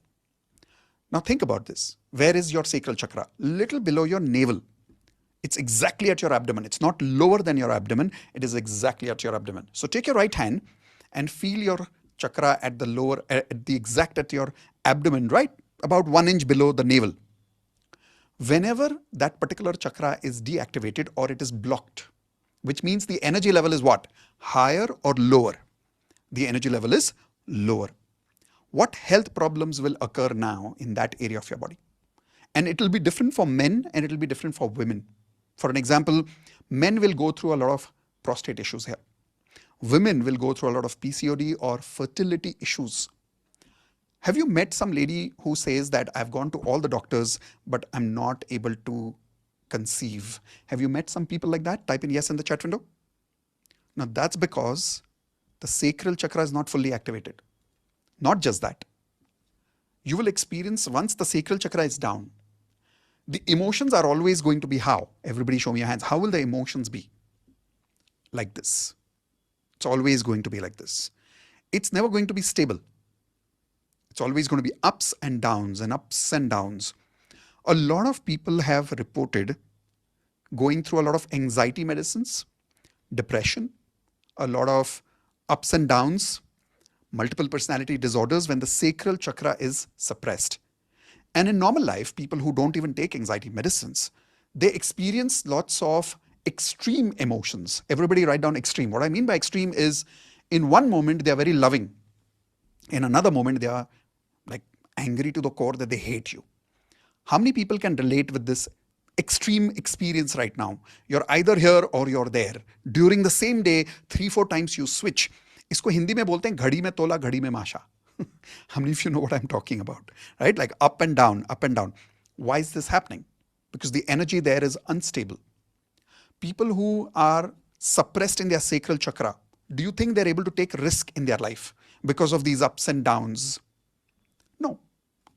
Now think about this. Where is your sacral chakra? Little below your navel. It's exactly at your abdomen. It's not lower than your abdomen. It is exactly at your abdomen. So take your right hand and feel your chakra at the lower, at the exact at your abdomen, right? About 1 inch below the navel. Whenever that particular chakra is deactivated or it is blocked, which means the energy level is what? Higher or lower? The energy level is lower. What health problems will occur now in that area of your body? And it will be different for men and it will be different for women. For an example, men will go through a lot of prostate issues here. Women will go through a lot of PCOD or fertility issues. Have you met some lady who says that I've gone to all the doctors, but I'm not able to conceive? Have you met some people like that? Type in yes in the chat window. Now that's because the sacral chakra is not fully activated. Not just that. You will experience, once the sacral chakra is down, the emotions are always going to be how? Everybody show me your hands. How will the emotions be? Like this. It's always going to be like this. It's never going to be stable. It's always going to be ups and downs and ups and downs. A lot of people have reported going through a lot of anxiety medicines, depression, a lot of ups and downs, multiple personality disorders when the sacral chakra is suppressed. And in normal life, people who don't even take anxiety medicines, they experience lots of extreme emotions. Everybody write down extreme. What I mean by extreme is in one moment they are very loving. In another moment they are like angry to the core that they hate you. How many people can relate with this extreme experience right now? You're either here or you're there. During the same day, 3-4 times you switch. इसको हिंदी में बोलते हैं घड़ी में तोला घड़ी में माशा. How many of you know what I'm talking about? Right? Like up and down, up and down. Why is this happening? Because the energy there is unstable. People who are suppressed in their sacral chakra, do you think they're able to take risk in their life because of these ups and downs? No.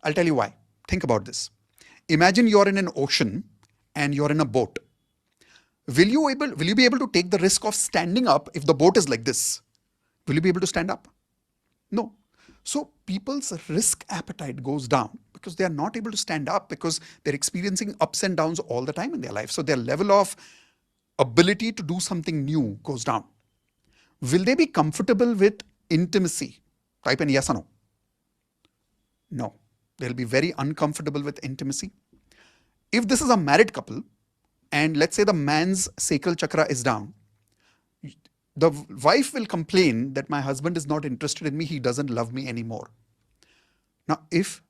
I'll tell you why. Think about this. Imagine you're in an ocean and you're in a boat. Will you be able to take the risk of standing up if the boat is like this? Will you be able to stand up? No. So people's risk appetite goes down because they are not able to stand up because they're experiencing ups and downs all the time in their life. So their level of ability to do something new goes down. Will they be comfortable with intimacy? Type in yes or no. No. They'll be very uncomfortable with intimacy. If this is a married couple and let's say the man's sacral chakra is down, the wife will complain that my husband is not interested in me, he doesn't love me anymore. Now, if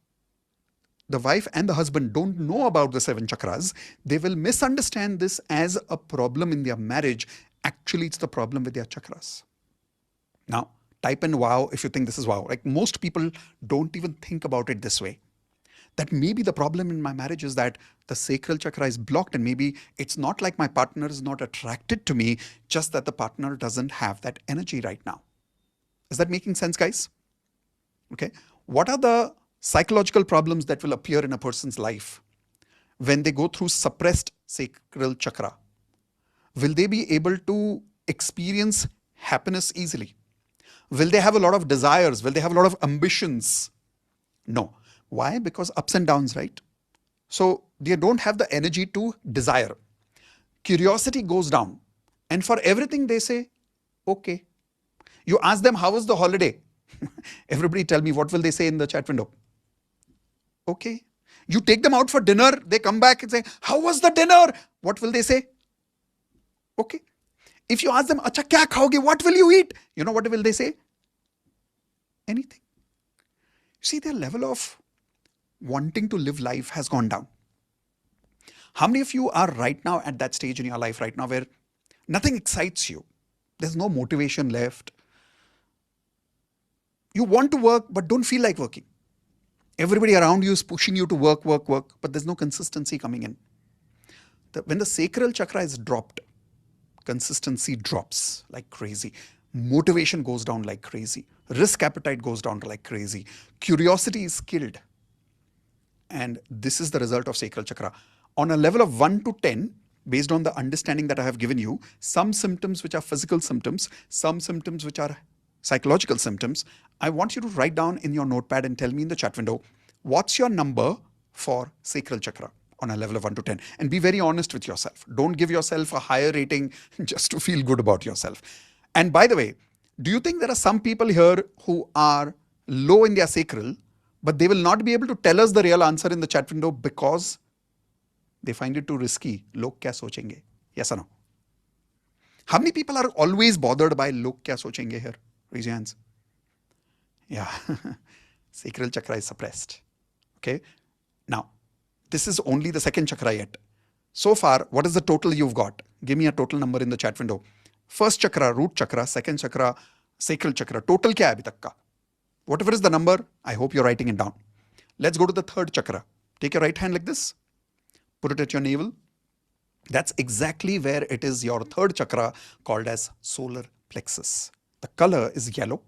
the wife and the husband don't know about the 7 chakras, they will misunderstand this as a problem in their marriage. Actually, it's the problem with their chakras. Now, type in wow if you think this is wow. Like most people don't even think about it this way. That maybe the problem in my marriage is that the sacral chakra is blocked and maybe it's not like my partner is not attracted to me, just that the partner doesn't have that energy right now. Is that making sense, guys? Okay. What are the psychological problems that will appear in a person's life when they go through suppressed sacral chakra? Will they be able to experience happiness easily? Will they have a lot of desires? Will they have a lot of ambitions? No. Why? Because ups and downs, right? So they don't have the energy to desire. Curiosity goes down. And for everything they say, okay. You ask them, how was the holiday? Everybody tell me, what will they say in the chat window? Okay. You take them out for dinner, they come back and say, how was the dinner? What will they say? Okay. If you ask them, acha kya khaoge? What will you eat? You know what will they say? Anything. See, their level of wanting to live life has gone down. How many of you are right now at that stage in your life right now where nothing excites you? There's no motivation left. You want to work but don't feel like working. Everybody around you is pushing you to work, but there's no consistency coming in. When the sacral chakra is dropped, consistency drops like crazy. Motivation goes down like crazy. Risk appetite goes down like crazy. Curiosity is killed. And this is the result of sacral chakra. On a level of 1 to 10, based on the understanding that I have given you, some symptoms which are physical symptoms, some symptoms which are psychological symptoms, I want you to write down in your notepad and tell me in the chat window, what's your number for sacral chakra on a level of 1 to 10? And be very honest with yourself. Don't give yourself a higher rating just to feel good about yourself. And by the way, do you think there are some people here who are low in their sacral, but they will not be able to tell us the real answer in the chat window because they find it too risky? Log kya sochenge? Yes or no? How many people are always bothered by log kya sochenge here? Raise your hands. Yeah. Sacral chakra is suppressed. Okay. Now, this is only the second chakra yet. So far, what is the total you've got? Give me a total number in the chat window. First chakra, root chakra. Second chakra, sacral chakra. Total kya hai abhi tak ka? Whatever is the number, I hope you're writing it down. Let's go to the third chakra. Take your right hand like this. Put it at your navel. That's exactly where it is your third chakra called as solar plexus. The color is yellow.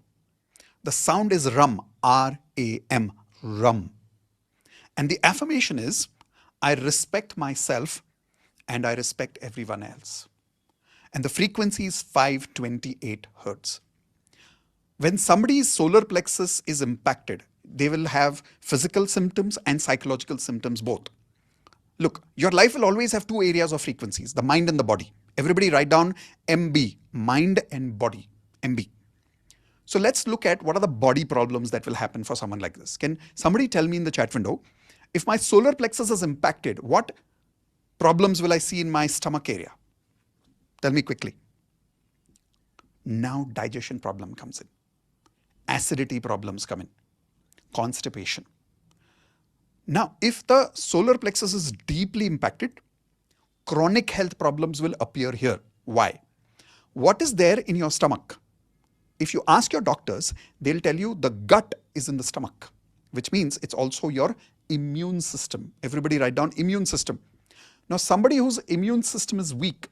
The sound is rum, R-A-M, rum. And the affirmation is, I respect myself and I respect everyone else. And the frequency is 528 hertz. When somebody's solar plexus is impacted, they will have physical symptoms and psychological symptoms both. Look, your life will always have two areas of frequencies, the mind and the body. Everybody write down MB, mind and body, MB. So let's look at what are the body problems that will happen for someone like this. Can somebody tell me in the chat window, if my solar plexus is impacted, what problems will I see in my stomach area? Tell me quickly. Now digestion problem comes in. Acidity problems come in. Constipation. Now, if the solar plexus is deeply impacted, chronic health problems will appear here. Why? What is there in your stomach? If you ask your doctors, they'll tell you the gut is in the stomach, which means it's also your immune system. Everybody write down immune system. Now, somebody whose immune system is weak,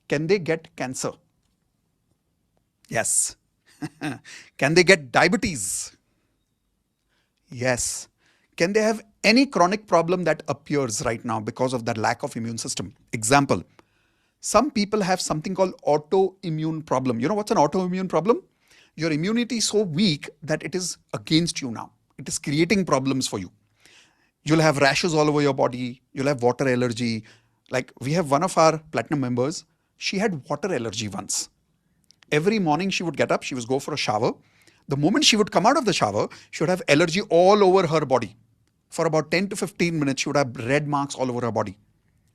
can they get cancer? Yes. Can they get diabetes? Yes. Can they have any chronic problem that appears right now because of that lack of immune system? Example, some people have something called autoimmune problem. You know what's an autoimmune problem? Your immunity is so weak that it is against you now. It is creating problems for you. You'll have rashes all over your body. You'll have water allergy. Like we have one of our platinum members, she had water allergy once. Every morning she would get up, she would go for a shower. The moment she would come out of the shower, she would have allergy all over her body. For about 10 to 15 minutes, she would have red marks all over her body.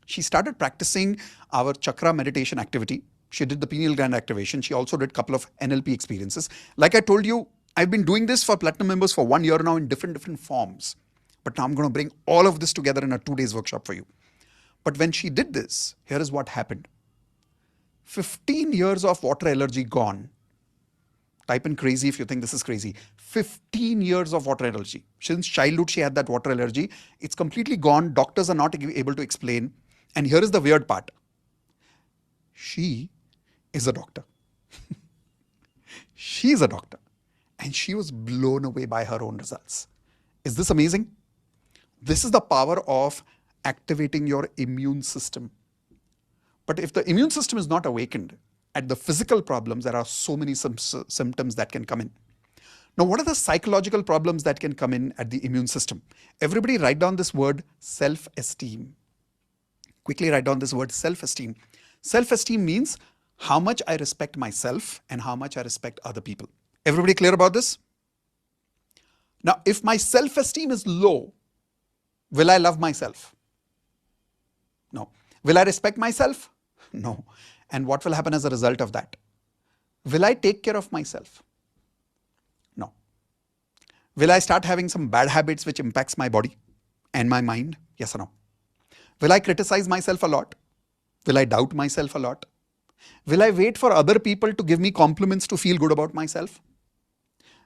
She started practicing our chakra meditation activity. She did the pineal gland activation. She also did a couple of NLP experiences. Like I told you, I've been doing this for platinum members for 1 year now in different forms. But now I'm going to bring all of this together in a 2 days workshop for you. But when she did this, here is what happened. 15 years of water allergy gone. Type in crazy if you think this is crazy. 15 years of water allergy. Since childhood she had that water allergy. It's completely gone. Doctors are not able to explain. And here is the weird part. She is a doctor. She is a doctor. And she was blown away by her own results. Is this amazing? This is the power of activating your immune system. But if the immune system is not awakened, at the physical problems, there are so many symptoms that can come in. Now, what are the psychological problems that can come in at the immune system? Everybody write down this word self-esteem. Quickly write down this word self-esteem. Self-esteem means how much I respect myself and how much I respect other people. Everybody clear about this? Now, if my self-esteem is low, will I love myself? No. Will I respect myself? No. And what will happen as a result of that? Will I take care of myself? No. Will I start having some bad habits which impacts my body and my mind? Yes or no? Will I criticize myself a lot? Will I doubt myself a lot? Will I wait for other people to give me compliments to feel good about myself?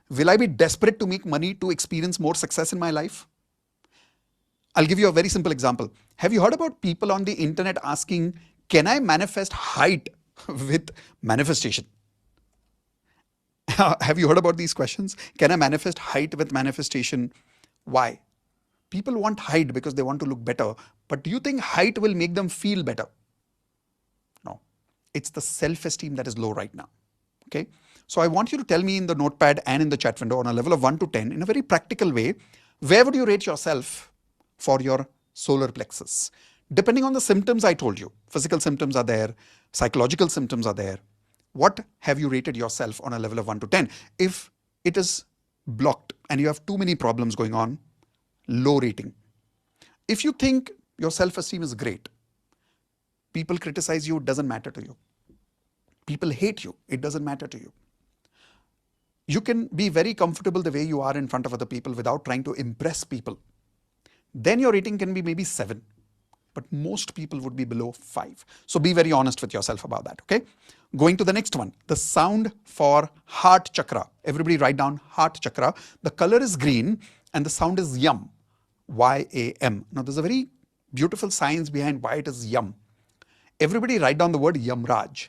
Will I be desperate to make money to experience more success in my life? I'll give you a very simple example. Have you heard about people on the internet asking, can I manifest height with manifestation? Have you heard about these questions? Can I manifest height with manifestation? Why? People want height because they want to look better. But do you think height will make them feel better? No. It's the self-esteem that is low right now. Okay. So I want you to tell me in the notepad and in the chat window on a level of 1 to 10 in a very practical way, where would you rate yourself for your solar plexus? Depending on the symptoms I told you, physical symptoms are there, psychological symptoms are there. What have you rated yourself on a level of 1 to 10? If it is blocked and you have too many problems going on, low rating. If you think your self-esteem is great, people criticize you, it doesn't matter to you. People hate you, it doesn't matter to you. You can be very comfortable the way you are in front of other people without trying to impress people. Then your rating can be maybe 7. But most people would be below 5. So be very honest with yourself about that, okay? Going to the next one, the sound for heart chakra. Everybody write down heart chakra. The color is green and the sound is yum, Y-A-M. Now there's a very beautiful science behind why it is yum. Everybody write down the word Yamraj.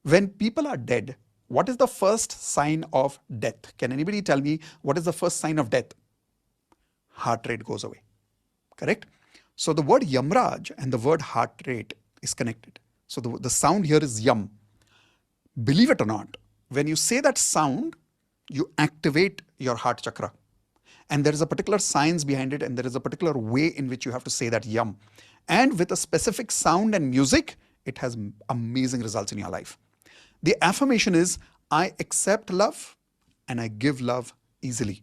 When people are dead, what is the first sign of death? Can anybody tell me what is the first sign of death? Heart rate goes away, correct? So the word Yamraj and the word heart rate is connected. So the sound here is yum. Believe it or not, when you say that sound, you activate your heart chakra. And there is a particular science behind it and there is a particular way in which you have to say that yum. And with a specific sound and music, it has amazing results in your life. The affirmation is, I accept love and I give love easily.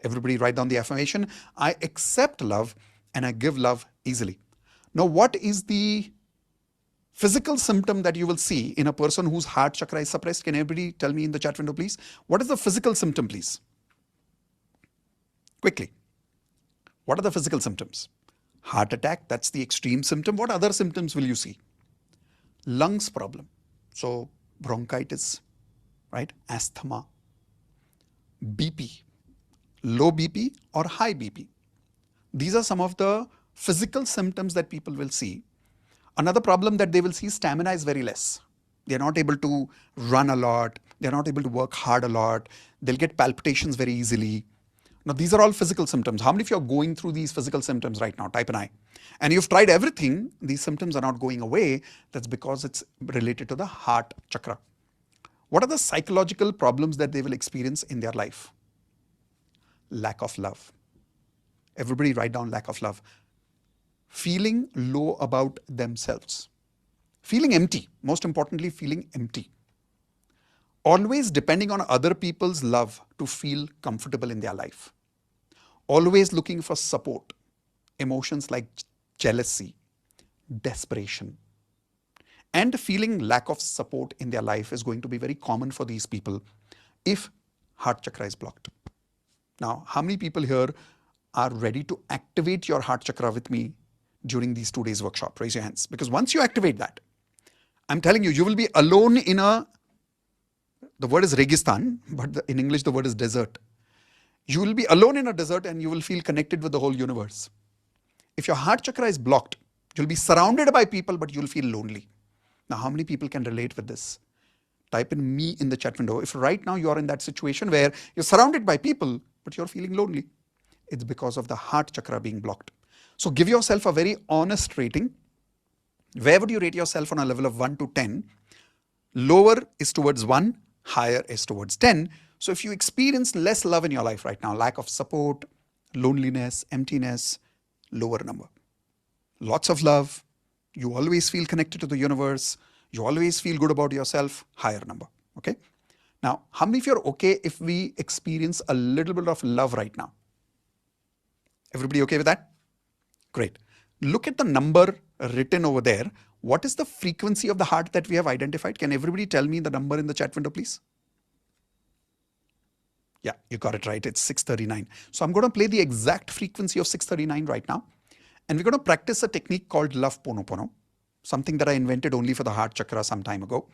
Everybody write down the affirmation. I accept love and I give love easily. Now, what is the physical symptom that you will see in a person whose heart chakra is suppressed? Can everybody tell me in the chat window, please? What is the physical symptom, please? Quickly. What are the physical symptoms? Heart attack, that's the extreme symptom. What other symptoms will you see? Lungs problem. So bronchitis, right? Asthma, BP, low BP or high BP. These are some of the physical symptoms that people will see. Another problem that they will see, stamina is very less. They're not able to run a lot. They're not able to work hard a lot. They'll get palpitations very easily. Now, these are all physical symptoms. How many of you are going through these physical symptoms right now? Type an I. And you've tried everything. These symptoms are not going away. That's because it's related to the heart chakra. What are the psychological problems that they will experience in their life? Lack of love. Everybody write down lack of love. Feeling low about themselves. Feeling empty. Most importantly, feeling empty. Always depending on other people's love to feel comfortable in their life. Always looking for support. Emotions like jealousy, desperation, and feeling lack of support in their life is going to be very common for these people if heart chakra is blocked. Now, how many people here are ready to activate your heart chakra with me during these 2 days workshop? Raise your hands. Because once you activate that, I'm telling you, you will be alone in the word is Registan, but in English the word is desert. You will be alone in a desert and you will feel connected with the whole universe. If your heart chakra is blocked, you'll be surrounded by people, but you'll feel lonely. Now, how many people can relate with this? Type in me in the chat window. If right now you are in that situation where you're surrounded by people, but you're feeling lonely, it's because of the heart chakra being blocked. So give yourself a very honest rating. Where would you rate yourself on a level of 1 to 10? Lower is towards 1, higher is towards 10. So if you experience less love in your life right now, lack of support, loneliness, emptiness, lower number. Lots of love, you always feel connected to the universe, you always feel good about yourself, higher number. Okay. Now, how many of you are okay if we experience a little bit of love right now? Everybody okay with that? Great. Look at the number written over there. What is the frequency of the heart that we have identified? Can everybody tell me the number in the chat window, please? Yeah, you got it right. It's 639. So I'm going to play the exact frequency of 639 right now. And we're going to practice a technique called Love Ponopono, something that I invented only for the heart chakra some time ago.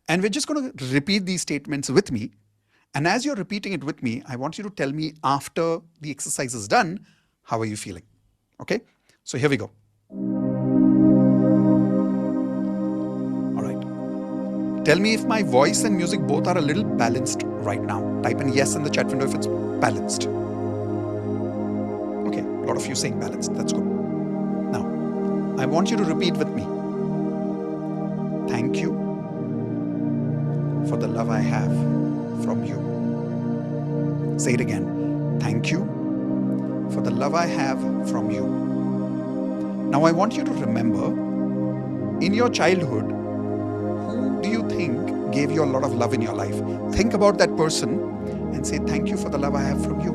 And we're just going to repeat these statements with me. And as you're repeating it with me, I want you to tell me after the exercise is done, how are you feeling? Okay, so here we go. All right. Tell me if my voice and music both are a little balanced right now. Type in yes in the chat window if it's balanced. Okay, a lot of you saying balanced. That's good. Now, I want you to repeat with me. Thank you for the love I have from you. Say it again. Thank you for the love I have from you. Now I want you to remember, in your childhood, who do you think gave you a lot of love in your life? Think about that person and say, thank you for the love I have from you.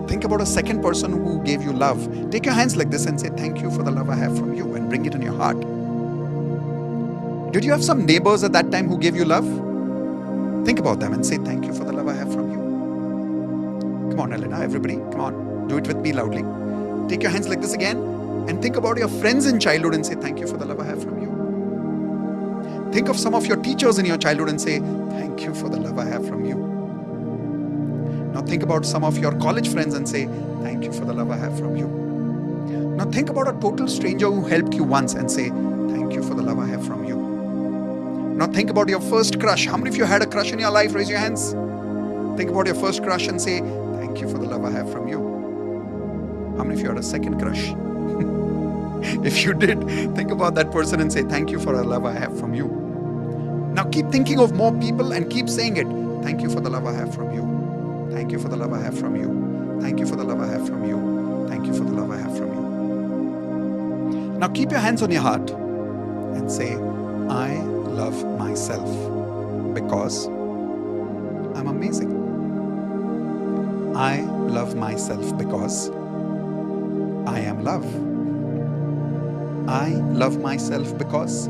Think about a second person who gave you love. Take your hands like this and say, thank you for the love I have from you, and bring it in your heart. Did you have some neighbors at that time who gave you love? Think about them and say, thank you for the love I have from you. Come on, Elena, everybody, come on. Do it with me loudly. Take your hands like this again and think about your friends in childhood and say, thank you for the love I have from you. Think of some of your teachers in your childhood and say, thank you for the love I have from you. Now think about some of your college friends and say, thank you for the love I have from you. Now think about a total stranger who helped you once and say, thank you for the love I have from you. Now think about your first crush. How many of you had a crush in your life? Raise your hands. Think about your first crush and say, thank you for the love I have from you. How many of you had a second crush? If you did, think about that person and say, thank you for the love I have from you. Now keep thinking of more people and keep saying it. Thank you for the love I have from you. Thank you for the love I have from you. Thank you for the love I have from you. Thank you for the love I have from you. Now keep your hands on your heart and say, I love love myself because I'm amazing. I love myself because I am love. I love myself because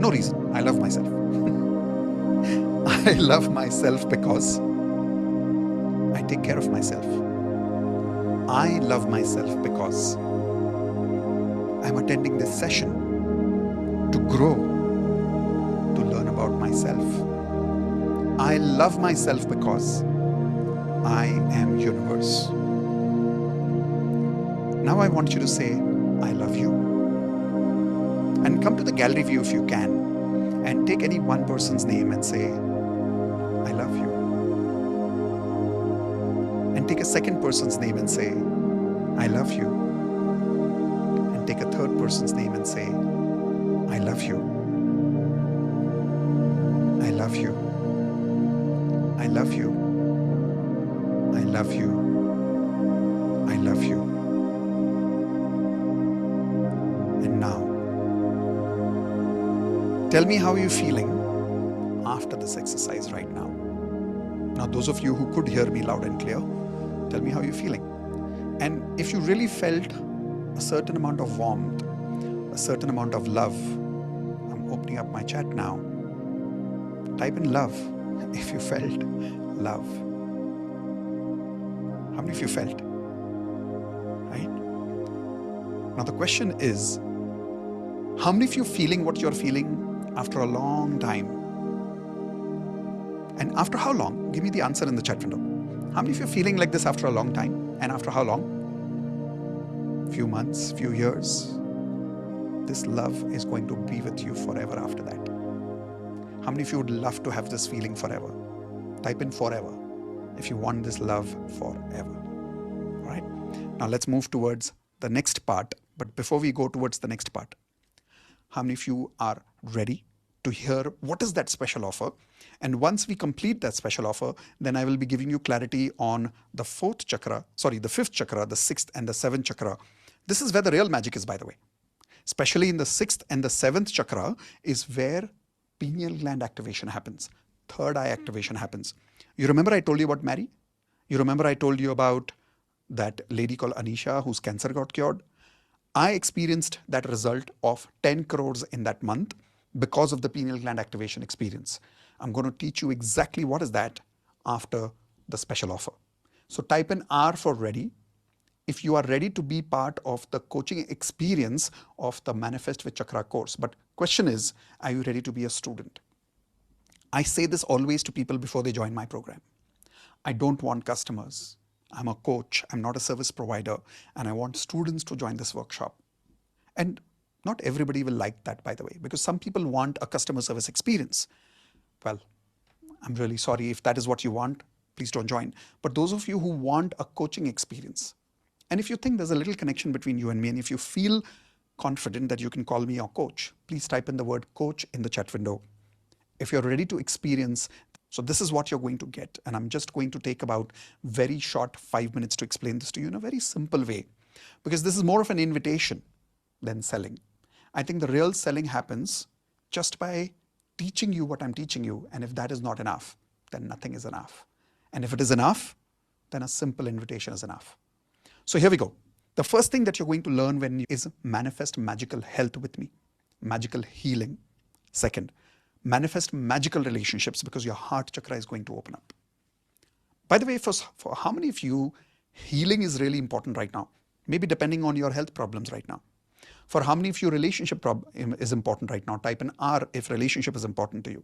no reason. I love myself. I love myself because I take care of myself. I love myself because I'm attending this session to grow, to learn about myself. I love myself because I am universe. Now I want you to say, I love you. And come to the gallery view if you can, and take any one person's name and say, I love you. And take a second person's name and say, I love you. And take a third person's name and say, I love you. I love you. I love you. I love you. I love you. And now, tell me how you're feeling after this exercise right now. Now, those of you who could hear me loud and clear, tell me how you're feeling. And if you really felt a certain amount of warmth, a certain amount of love, I'm opening up my chat now. Type in love if you felt love. How many of you felt? Right? Now the question is, how many of you feeling what you're feeling after a long time? And after how long? Give me the answer in the chat window. How many of you feeling like this after a long time? And after how long? Few months, few years. This love is going to be with you forever after that. How many of you would love to have this feeling forever? Type in forever if you want this love forever. All right? Now let's move towards the next part. But before we go towards the next part, how many of you are ready to hear what is that special offer? And once we complete that special offer, then I will be giving you clarity on the fifth chakra, the sixth and the seventh chakra. This is where the real magic is, by the way. Especially in the sixth and the seventh chakra is where pineal gland activation happens. Third eye activation happens. You remember I told you about Mary? You remember I told you about that lady called Anisha whose cancer got cured? I experienced that result of 10 crores in that month because of the pineal gland activation experience. I'm going to teach you exactly what is that after the special offer. So type in R for ready if you are ready to be part of the coaching experience of the Manifest with Chakra course. But question is, are you ready to be a student? I say this always to people before they join my program. I don't want customers. I'm a coach. I'm not a service provider. And I want students to join this workshop. And not everybody will like that, by the way, because some people want a customer service experience. Well, I'm really sorry if that is what you want, please don't join. But those of you who want a coaching experience, and if you think there's a little connection between you and me, and if you feel confident that you can call me your coach, please type in the word coach in the chat window. If you're ready to experience, so this is what you're going to get. And I'm just going to take about very short 5 minutes to explain this to you in a very simple way, because this is more of an invitation than selling. I think the real selling happens just by teaching you what I'm teaching you. And if that is not enough, then nothing is enough. And if it is enough, then a simple invitation is enough. So here we go. The first thing that you're going to learn is manifest magical health with me, magical healing. Second, manifest magical relationships because your heart chakra is going to open up. By the way, for how many of you, healing is really important right now? Maybe depending on your health problems right now. For how many of you, relationship is important right now? Type in R if relationship is important to you.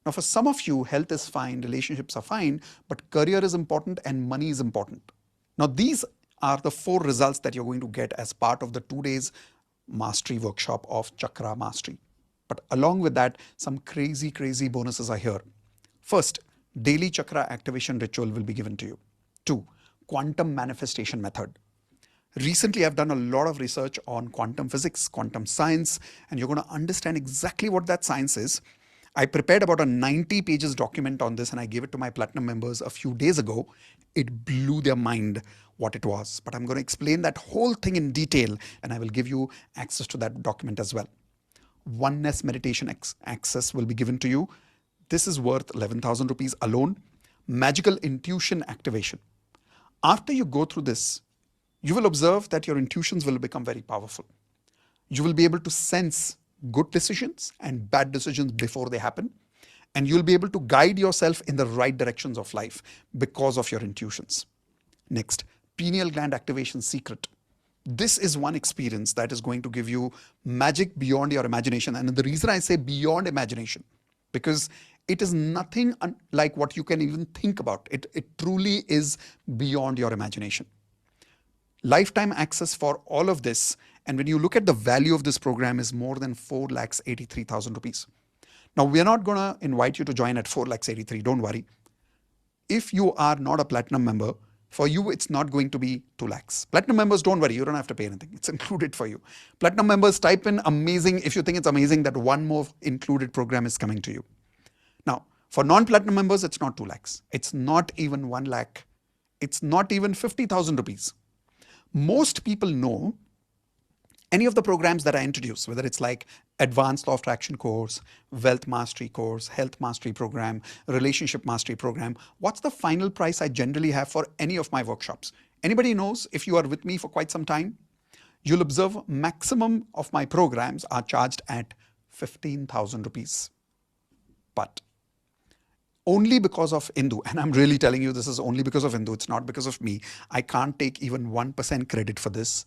Now, for some of you, health is fine, relationships are fine, but career is important and money is important. Now, these are the 4 results that you're going to get as part of the 2 days mastery workshop of Chakra Mastery. But along with that, some crazy bonuses are here. First, daily chakra activation ritual will be given to you. 2, quantum manifestation method. Recently, I've done a lot of research on quantum physics, quantum science, and you're going to understand exactly what that science is. I prepared about a 90 pages document on this and I gave it to my platinum members a few days ago. It blew their mind what it was. But I'm going to explain that whole thing in detail and I will give you access to that document as well. oneness meditation access will be given to you. This is worth 11,000 rupees alone. Magical intuition activation. After you go through this, you will observe that your intuitions will become very powerful. You will be able to sense good decisions and bad decisions before they happen. And you'll be able to guide yourself in the right directions of life because of your intuitions. Next, pineal gland activation secret. This is one experience that is going to give you magic beyond your imagination. And the reason I say beyond imagination, because it is nothing like what you can even think about. It truly is beyond your imagination. Lifetime access for all of this. And when you look at the value of this program is more than 4,83,000 rupees. Now, we are not going to invite you to join at 4,83,000. Don't worry. If you are not a platinum member, for you, it's not going to be 2 lakhs. Platinum members, don't worry. You don't have to pay anything. It's included for you. Platinum members, type in amazing if you think it's amazing that one more included program is coming to you. Now, for non-platinum members, it's not 2 lakhs. It's not even 1 lakh. It's not even 50,000 rupees. Most people know any of the programs that I introduce, whether it's like Advanced Law of Attraction course, Wealth Mastery course, Health Mastery program, Relationship Mastery program, what's the final price I generally have for any of my workshops? Anybody knows? If you are with me for quite some time, you'll observe maximum of my programs are charged at 15,000 rupees. But only because of Indu, and I'm really telling you this is only because of Indu, it's not because of me. I can't take even 1% credit for this.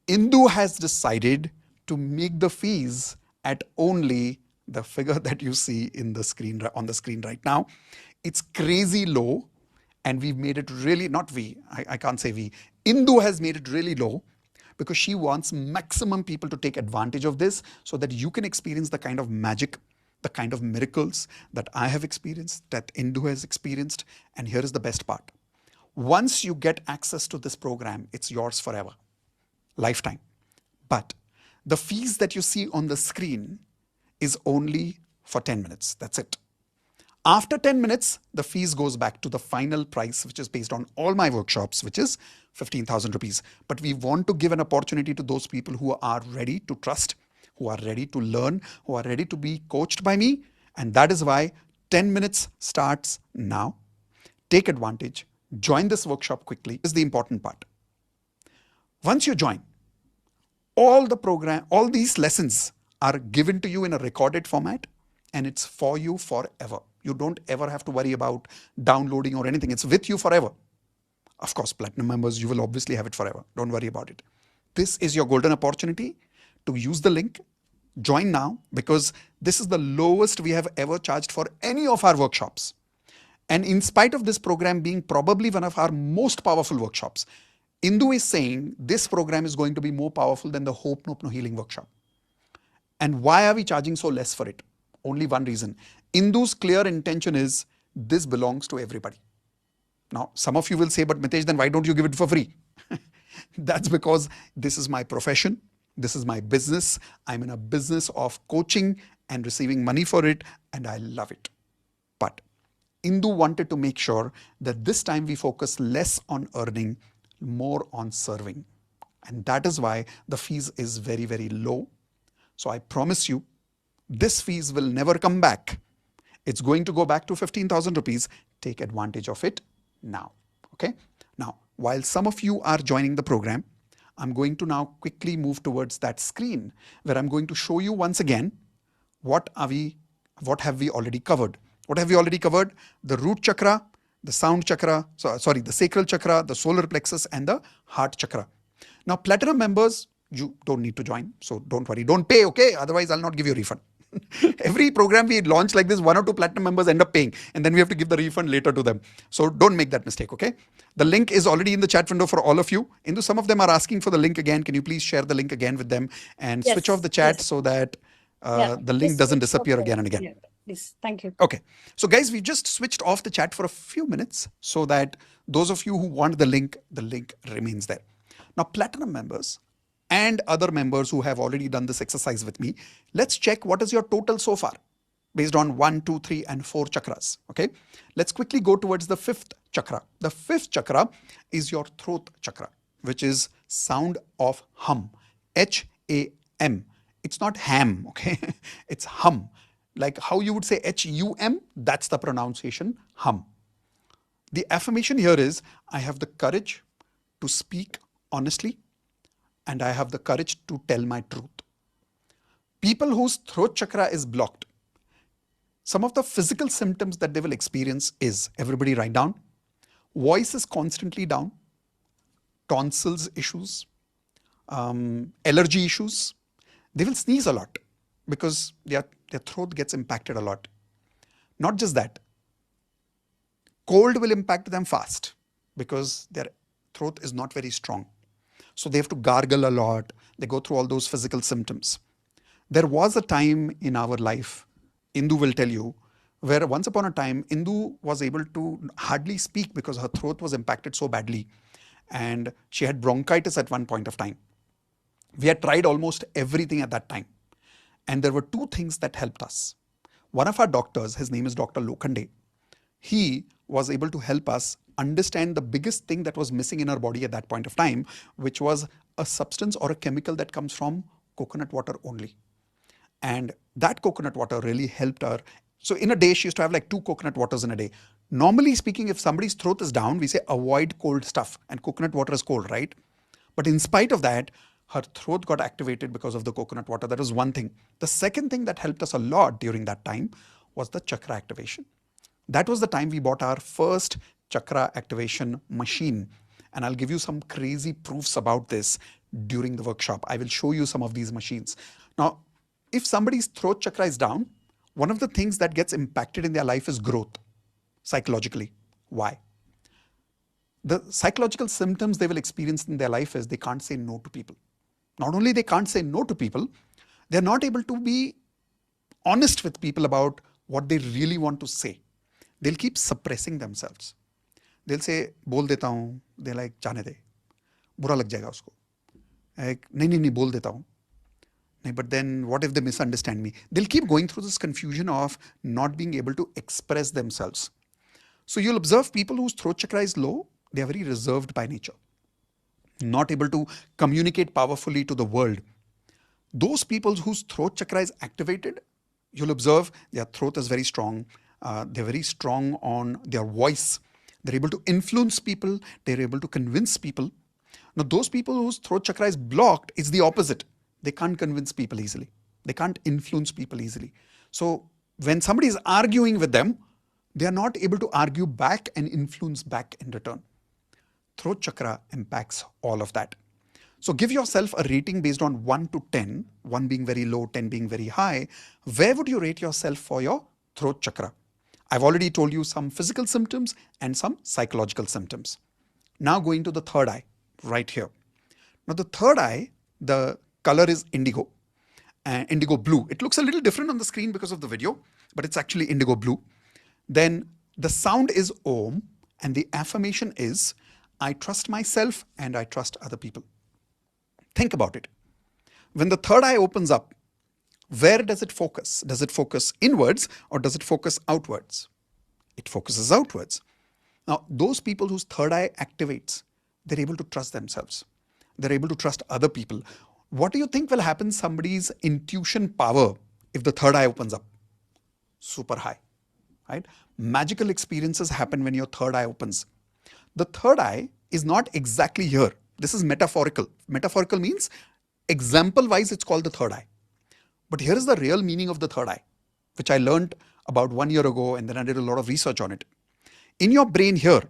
Indu has decided to make the fees at only the figure that you see in the screen on the screen right now. It's crazy low, and we've made it really, not we, I can't say we. Indu has made it really low because she wants maximum people to take advantage of this so that you can experience the kind of magic, the kind of miracles that I have experienced, that Indu has experienced. And here is the best part. Once you get access to this program, it's yours forever. Lifetime. But the fees that you see on the screen is only for 10 minutes. That's it. After 10 minutes, the fees goes back to the final price, which is based on all my workshops, which is 15,000 rupees. But we want to give an opportunity to those people who are ready to trust, who are ready to learn, who are ready to be coached by me. And that is why 10 minutes starts now. Take advantage. Join this workshop quickly. This is the important part. Once you join, all these lessons are given to you in a recorded format, and it's for you forever. You don't ever have to worry about downloading or anything. It's with you forever. Of course, platinum members, you will obviously have it forever. Don't worry about it. This is your golden opportunity to use the link. Join now, because this is the lowest we have ever charged for any of our workshops. And in spite of this program being probably one of our most powerful workshops, Indu is saying this program is going to be more powerful than the Hope No Healing workshop. And why are we charging so less for it? Only one reason. Indu's clear intention is this belongs to everybody. Now, some of you will say, but Mitesh, then why don't you give it for free? That's because this is my profession. This is my business. I'm in a business of coaching and receiving money for it, and I love it. But Indu wanted to make sure that this time we focus less on earning, more on serving. And that is why the fees is very, very low. So I promise you, this fees will never come back. It's going to go back to 15,000 rupees. Take advantage of it now. Okay. Now, while some of you are joining the program, I'm going to now quickly move towards that screen where I'm going to show you once again what have we already covered. What have we already covered? The root chakra, the sound chakra, the sacral chakra, the solar plexus, and the heart chakra. Now, platinum members, you don't need to join. So don't worry. Don't pay, okay? Otherwise, I'll not give you a refund. Every program we launch like this, 1 or 2 platinum members end up paying, and then we have to give the refund later to them. So don't make that mistake, okay? The link is already in the chat window for all of you. Indu, some of them are asking for the link again. Can you please share the link again with them and switch off the chat so that the link doesn't disappear again and again? Yeah, please. Thank you. Okay. So guys, we've just switched off the chat for a few minutes so that those of you who want the link remains there. Now, platinum members and other members who have already done this exercise with me, let's check what is your total so far based on 1, 2, 3, and 4 chakras. Okay. Let's quickly go towards the 5th chakra. The 5th chakra is your throat chakra, which is sound of hum, H-A-M. It's not ham, okay? It's hum. Like how you would say H-U-M, that's the pronunciation, hum. The affirmation here is, I have the courage to speak honestly, and I have the courage to tell my truth. People whose throat chakra is blocked, some of the physical symptoms that they will experience is, everybody write down, voice is constantly down, tonsils issues, allergy issues. They will sneeze a lot because their throat gets impacted a lot. Not just that, cold will impact them fast because their throat is not very strong. So they have to gargle a lot. They go through all those physical symptoms. There was a time in our life, Indu will tell you, where once upon a time, Indu was able to hardly speak because her throat was impacted so badly. And she had bronchitis at one point of time. We had tried almost everything at that time. And there were two things that helped us. One of our doctors, his name is Dr. Lokhande, he was able to help us understand the biggest thing that was missing in our body at that point of time, which was a substance or a chemical that comes from coconut water only. And that coconut water really helped her. So in a day, she used to have like 2 coconut waters in a day. Normally speaking, if somebody's throat is down, we say avoid cold stuff, and coconut water is cold, right? But in spite of that, her throat got activated because of the coconut water. That was one thing. The second thing that helped us a lot during that time was the chakra activation. That was the time we bought our first chakra activation machine. And I'll give you some crazy proofs about this during the workshop. I will show you some of these machines. Now, if somebody's throat chakra is down, one of the things that gets impacted in their life is growth, psychologically. Why? The psychological symptoms they will experience in their life is they can't say no to people. Not only they can't say no to people, they're not able to be honest with people about what they really want to say. They'll keep suppressing themselves. They'll say, बोल देता हूँ. They're like, जाने दे. बुरा लग जाएगा उसको. Like, नहीं, बोल देता हूँ. But then what if they misunderstand me? They'll keep going through this confusion of not being able to express themselves. So you'll observe people whose throat chakra is low, they are very reserved by nature. Not able to communicate powerfully to the world. Those people whose throat chakra is activated, you'll observe their throat is very strong. They're very strong on their voice. They're able to influence people. They're able to convince people. Now, those people whose throat chakra is blocked, it's the opposite. They can't convince people easily. They can't influence people easily. So when somebody is arguing with them, they are not able to argue back and influence back in return. Throat chakra impacts all of that. So give yourself a rating based on 1 to 10, 1 being very low, 10 being very high. Where would you rate yourself for your throat chakra? I've already told you some physical symptoms and some psychological symptoms. Now going to the third eye, right here. Now the third eye, the color is indigo, indigo blue. It looks a little different on the screen because of the video, but it's actually indigo blue. Then the sound is Om, and the affirmation is, I trust myself and I trust other people. Think about it. When the third eye opens up, where does it focus? Does it focus inwards or does it focus outwards? It focuses outwards. Now, those people whose third eye activates, they're able to trust themselves. They're able to trust other people. What do you think will happen somebody's intuition power if the third eye opens up? Super high, right? Magical experiences happen when your third eye opens. The third eye is not exactly here. This is metaphorical. Metaphorical means example-wise it's called the third eye. But here is the real meaning of the third eye, which I learned about 1 year ago, and then I did a lot of research on it. In your brain here,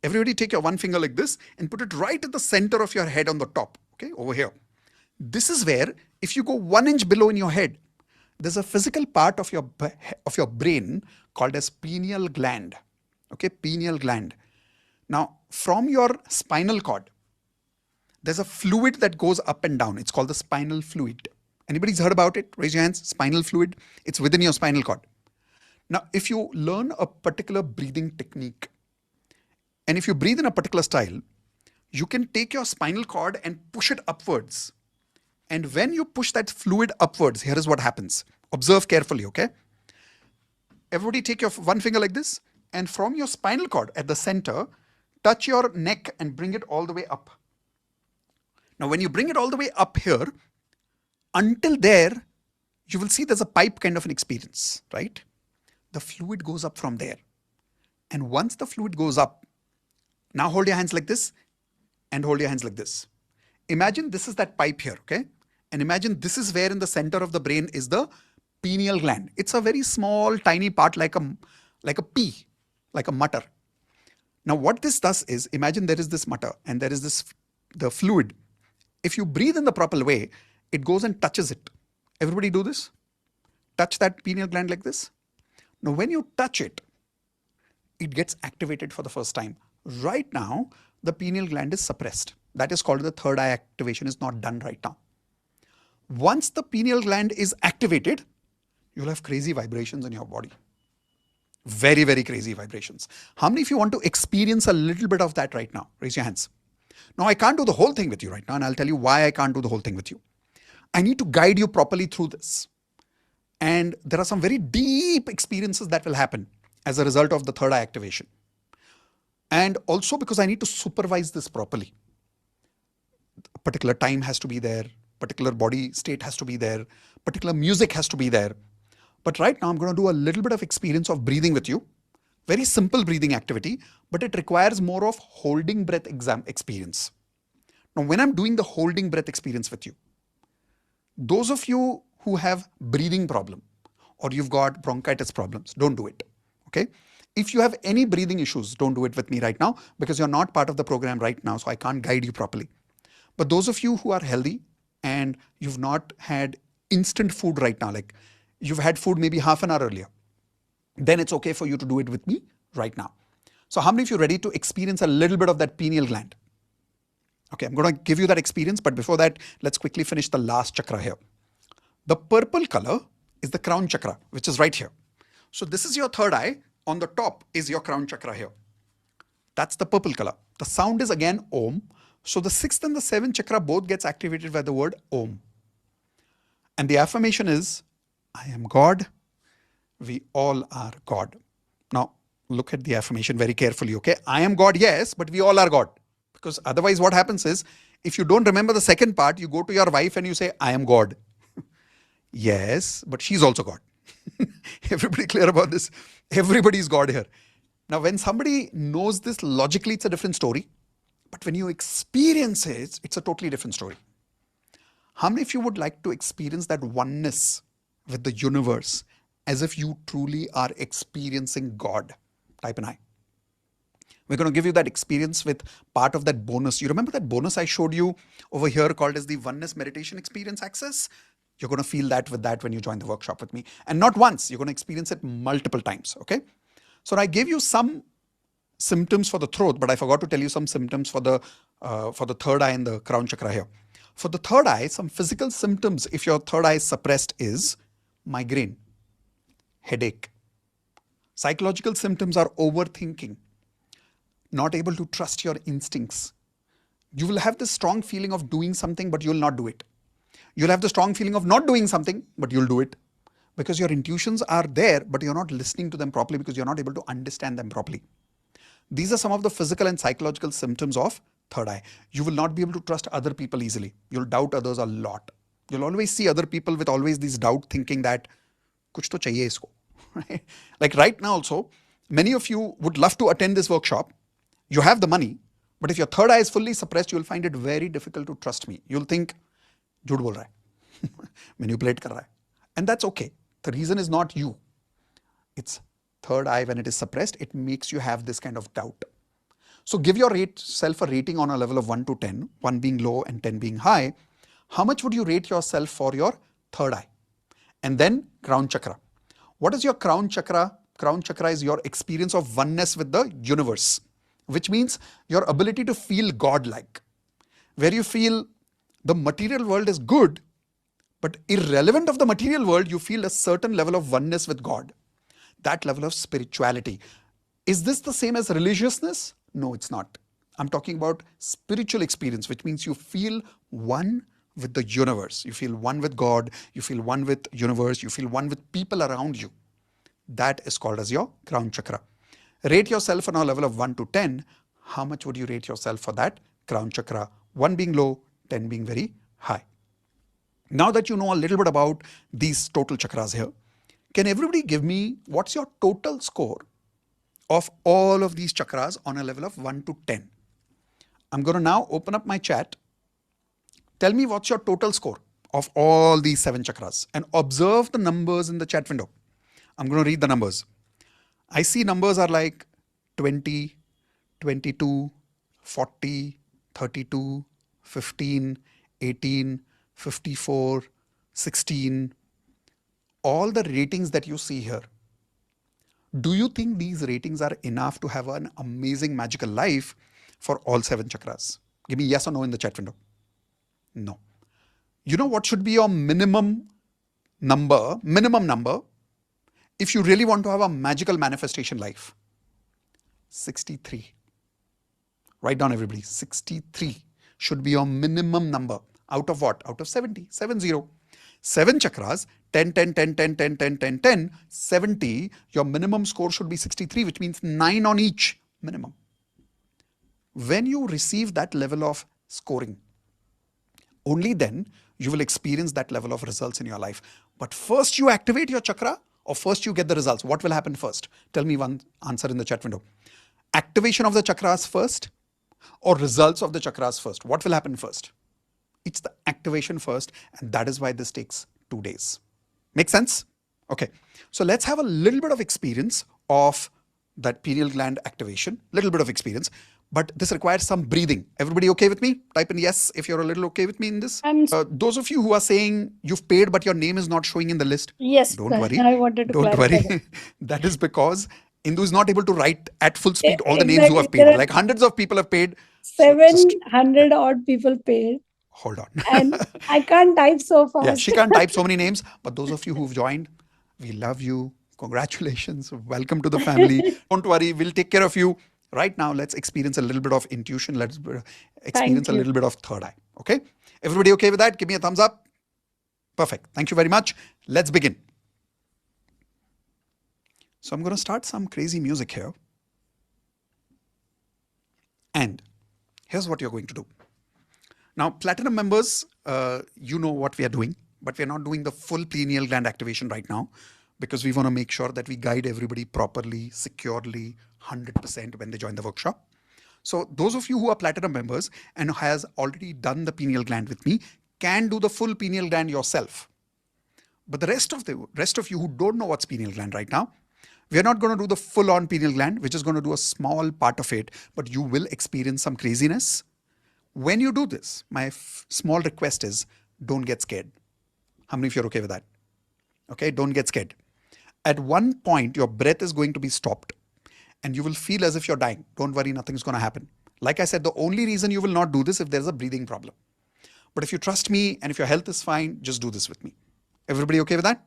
everybody take your one finger like this and put it right at the center of your head on the top, okay, over here. This is where, if you go 1 inch below in your head, there's a physical part of your brain called as pineal gland, okay, pineal gland. Now, from your spinal cord, there's a fluid that goes up and down. It's called the spinal fluid. Anybody's heard about it? Raise your hands. Spinal fluid. It's within your spinal cord. Now, if you learn a particular breathing technique, and if you breathe in a particular style, you can take your spinal cord and push it upwards. And when you push that fluid upwards, here is what happens. Observe carefully, okay? Everybody take your one finger like this, and from your spinal cord at the center, touch your neck and bring it all the way up. Now, when you bring it all the way up here, Until there, you will see there's a pipe kind of an experience, right? The fluid goes up from there. And once the fluid goes up, now hold your hands like this and hold your hands like this. Imagine this is that pipe here, okay? And imagine this is where in the center of the brain is the pineal gland. It's a very small, tiny part like a pea, like a mutter. Now what this does is, imagine there is this mutter and there is the fluid. If you breathe in the proper way, it goes and touches it. Everybody do this? Touch that pineal gland like this. Now when you touch it, it gets activated for the first time. Right now, the pineal gland is suppressed. That is called the third eye activation is not done right now. Once the pineal gland is activated, you'll have crazy vibrations in your body. Very, very crazy vibrations. How many of you want to experience a little bit of that right now? Raise your hands. Now, I can't do the whole thing with you right now, and I'll tell you why I can't do the whole thing with you. I need to guide you properly through this. And there are some very deep experiences that will happen as a result of the third eye activation. And also because I need to supervise this properly. A particular time has to be there, particular body state has to be there, particular music has to be there. But right now I'm going to do a little bit of experience of breathing with you. Very simple breathing activity, but it requires more of holding breath experience. Now when I'm doing the holding breath experience with you, those of you who have breathing problem or you've got bronchitis problems, don't do it. Okay? If you have any breathing issues, don't do it with me right now because you're not part of the program right now, so I can't guide you properly. But those of you who are healthy and you've not had instant food right now, like you've had food maybe half an hour earlier, then it's okay for you to do it with me right now. So how many of you are ready to experience a little bit of that pineal gland? Okay, I'm going to give you that experience, but before that, let's quickly finish the last chakra here. The purple color is the crown chakra, which is right here. So this is your third eye. On the top is your crown chakra here. That's the purple color. The sound is again Om. So the sixth and the seventh chakra both gets activated by the word Om. And the affirmation is, I am God. We all are God. Now, look at the affirmation very carefully, okay? I am God, yes, but we all are God. Because otherwise what happens is, if you don't remember the second part, you go to your wife and you say, I am God. Yes, but she's also God. Everybody clear about this? Everybody is God here. Now, when somebody knows this logically, it's a different story. But when you experience it, it's a totally different story. How many of you would like to experience that oneness with the universe as if you truly are experiencing God? Type an I. We're going to give you that experience with part of that bonus. You remember that bonus I showed you over here called as the Oneness Meditation Experience Access? You're going to feel that with that when you join the workshop with me. And not once, you're going to experience it multiple times, okay? So I gave you some symptoms for the throat, but I forgot to tell you some symptoms for the third eye and the crown chakra here. For the third eye, some physical symptoms, if your third eye is suppressed, is migraine, headache. Psychological symptoms are overthinking, not able to trust your instincts. You will have this strong feeling of doing something, but you'll not do it. You'll have the strong feeling of not doing something, but you'll do it. Because your intuitions are there, but you're not listening to them properly because you're not able to understand them properly. These are some of the physical and psychological symptoms of third eye. You will not be able to trust other people easily. You'll doubt others a lot. You'll always see other people with always this doubt thinking that, kuch to chahiye isko. Like right now also, many of you would love to attend this workshop. You have the money, but if your third eye is fully suppressed, you'll find it very difficult to trust me. You'll think, झूठ बोल रहा है, manipulate कर रहा है. And that's okay. The reason is not you. It's third eye when it is suppressed, it makes you have this kind of doubt. So give yourself a rating on a level of 1 to 10, 1 being low and 10 being high. How much would you rate yourself for your third eye? And then crown chakra. What is your crown chakra? Crown chakra is your experience of oneness with the universe, which means your ability to feel God-like, where you feel the material world is good, but irrelevant of the material world, you feel a certain level of oneness with God. That level of spirituality. Is this the same as religiousness? No, it's not. I'm talking about spiritual experience, which means you feel one with the universe. You feel one with God. You feel one with universe. You feel one with people around you. That is called as your crown chakra. Rate yourself on a level of 1 to 10. How much would you rate yourself for that crown chakra? 1 being low, 10 being very high. Now that you know a little bit about these total chakras here, can everybody give me what's your total score of all of these chakras on a level of 1 to 10? I'm going to now open up my chat. Tell me what's your total score of all these 7 chakras and observe the numbers in the chat window. I'm going to read the numbers. I see numbers are like 20, 22, 40, 32, 15, 18, 54, 16. All the ratings that you see here. Do you think these ratings are enough to have an amazing magical life for all 7 chakras? Give me yes or no in the chat window. No. You know what should be your minimum number if you really want to have a magical manifestation life? 63. Write down everybody. 63 should be your minimum number. Out of what? Out of 70. 70. 7 chakras, 10, 10, 10, 10, 10, 10, 10, 10, 70. Your minimum score should be 63, which means 9 on each minimum. When you receive that level of scoring, only then you will experience that level of results in your life. But first you activate your chakra or first you get the results. What will happen first? Tell me one answer in the chat window. Activation of the chakras first or results of the chakras first? What will happen first? It's the activation first, and that is why this takes 2 days. Make sense? Okay. So let's have a little bit of experience of that pineal gland activation. Little bit of experience. But this requires some breathing. Everybody okay with me? Type in yes if you're a little okay with me in this. Those of you who are saying you've paid but your name is not showing in the list, Yes, don't worry. I wanted to Don't clarify worry. that. That is because Indu is not able to write at full speed all the names who have Exactly. There paid. are Like hundreds of people have paid. 700 odd people paid, Hold on. and I can't type so fast. Yeah, she can't type so many names. But those of you who've joined, we love you. Congratulations. Welcome to the family. Don't worry. We'll take care of you. Right now, let's experience a little bit of intuition. Let's experience a you. little bit of third eye. Okay? Everybody okay with that? Give me a thumbs up. Perfect. Thank you very much. Let's begin. So I'm going to start some crazy music here. And here's what you're going to do. Now, Platinum members, you know what we are doing, but we're not doing the full pineal gland activation right now because we want to make sure that we guide everybody properly, securely, 100% when they join the workshop. So those of you who are Platinum members and has already done the pineal gland with me can do the full pineal gland yourself. But the rest of you who don't know what's pineal gland right now, we're not going to do the full-on pineal gland, which is going to do a small part of it, but you will experience some craziness. When you do this, my small request is don't get scared. How many of you are okay with that? Okay, don't get scared. At one point, your breath is going to be stopped and you will feel as if you're dying. Don't worry, nothing's going to happen. Like I said, the only reason you will not do this if there's a breathing problem. But if you trust me and if your health is fine, just do this with me. Everybody okay with that?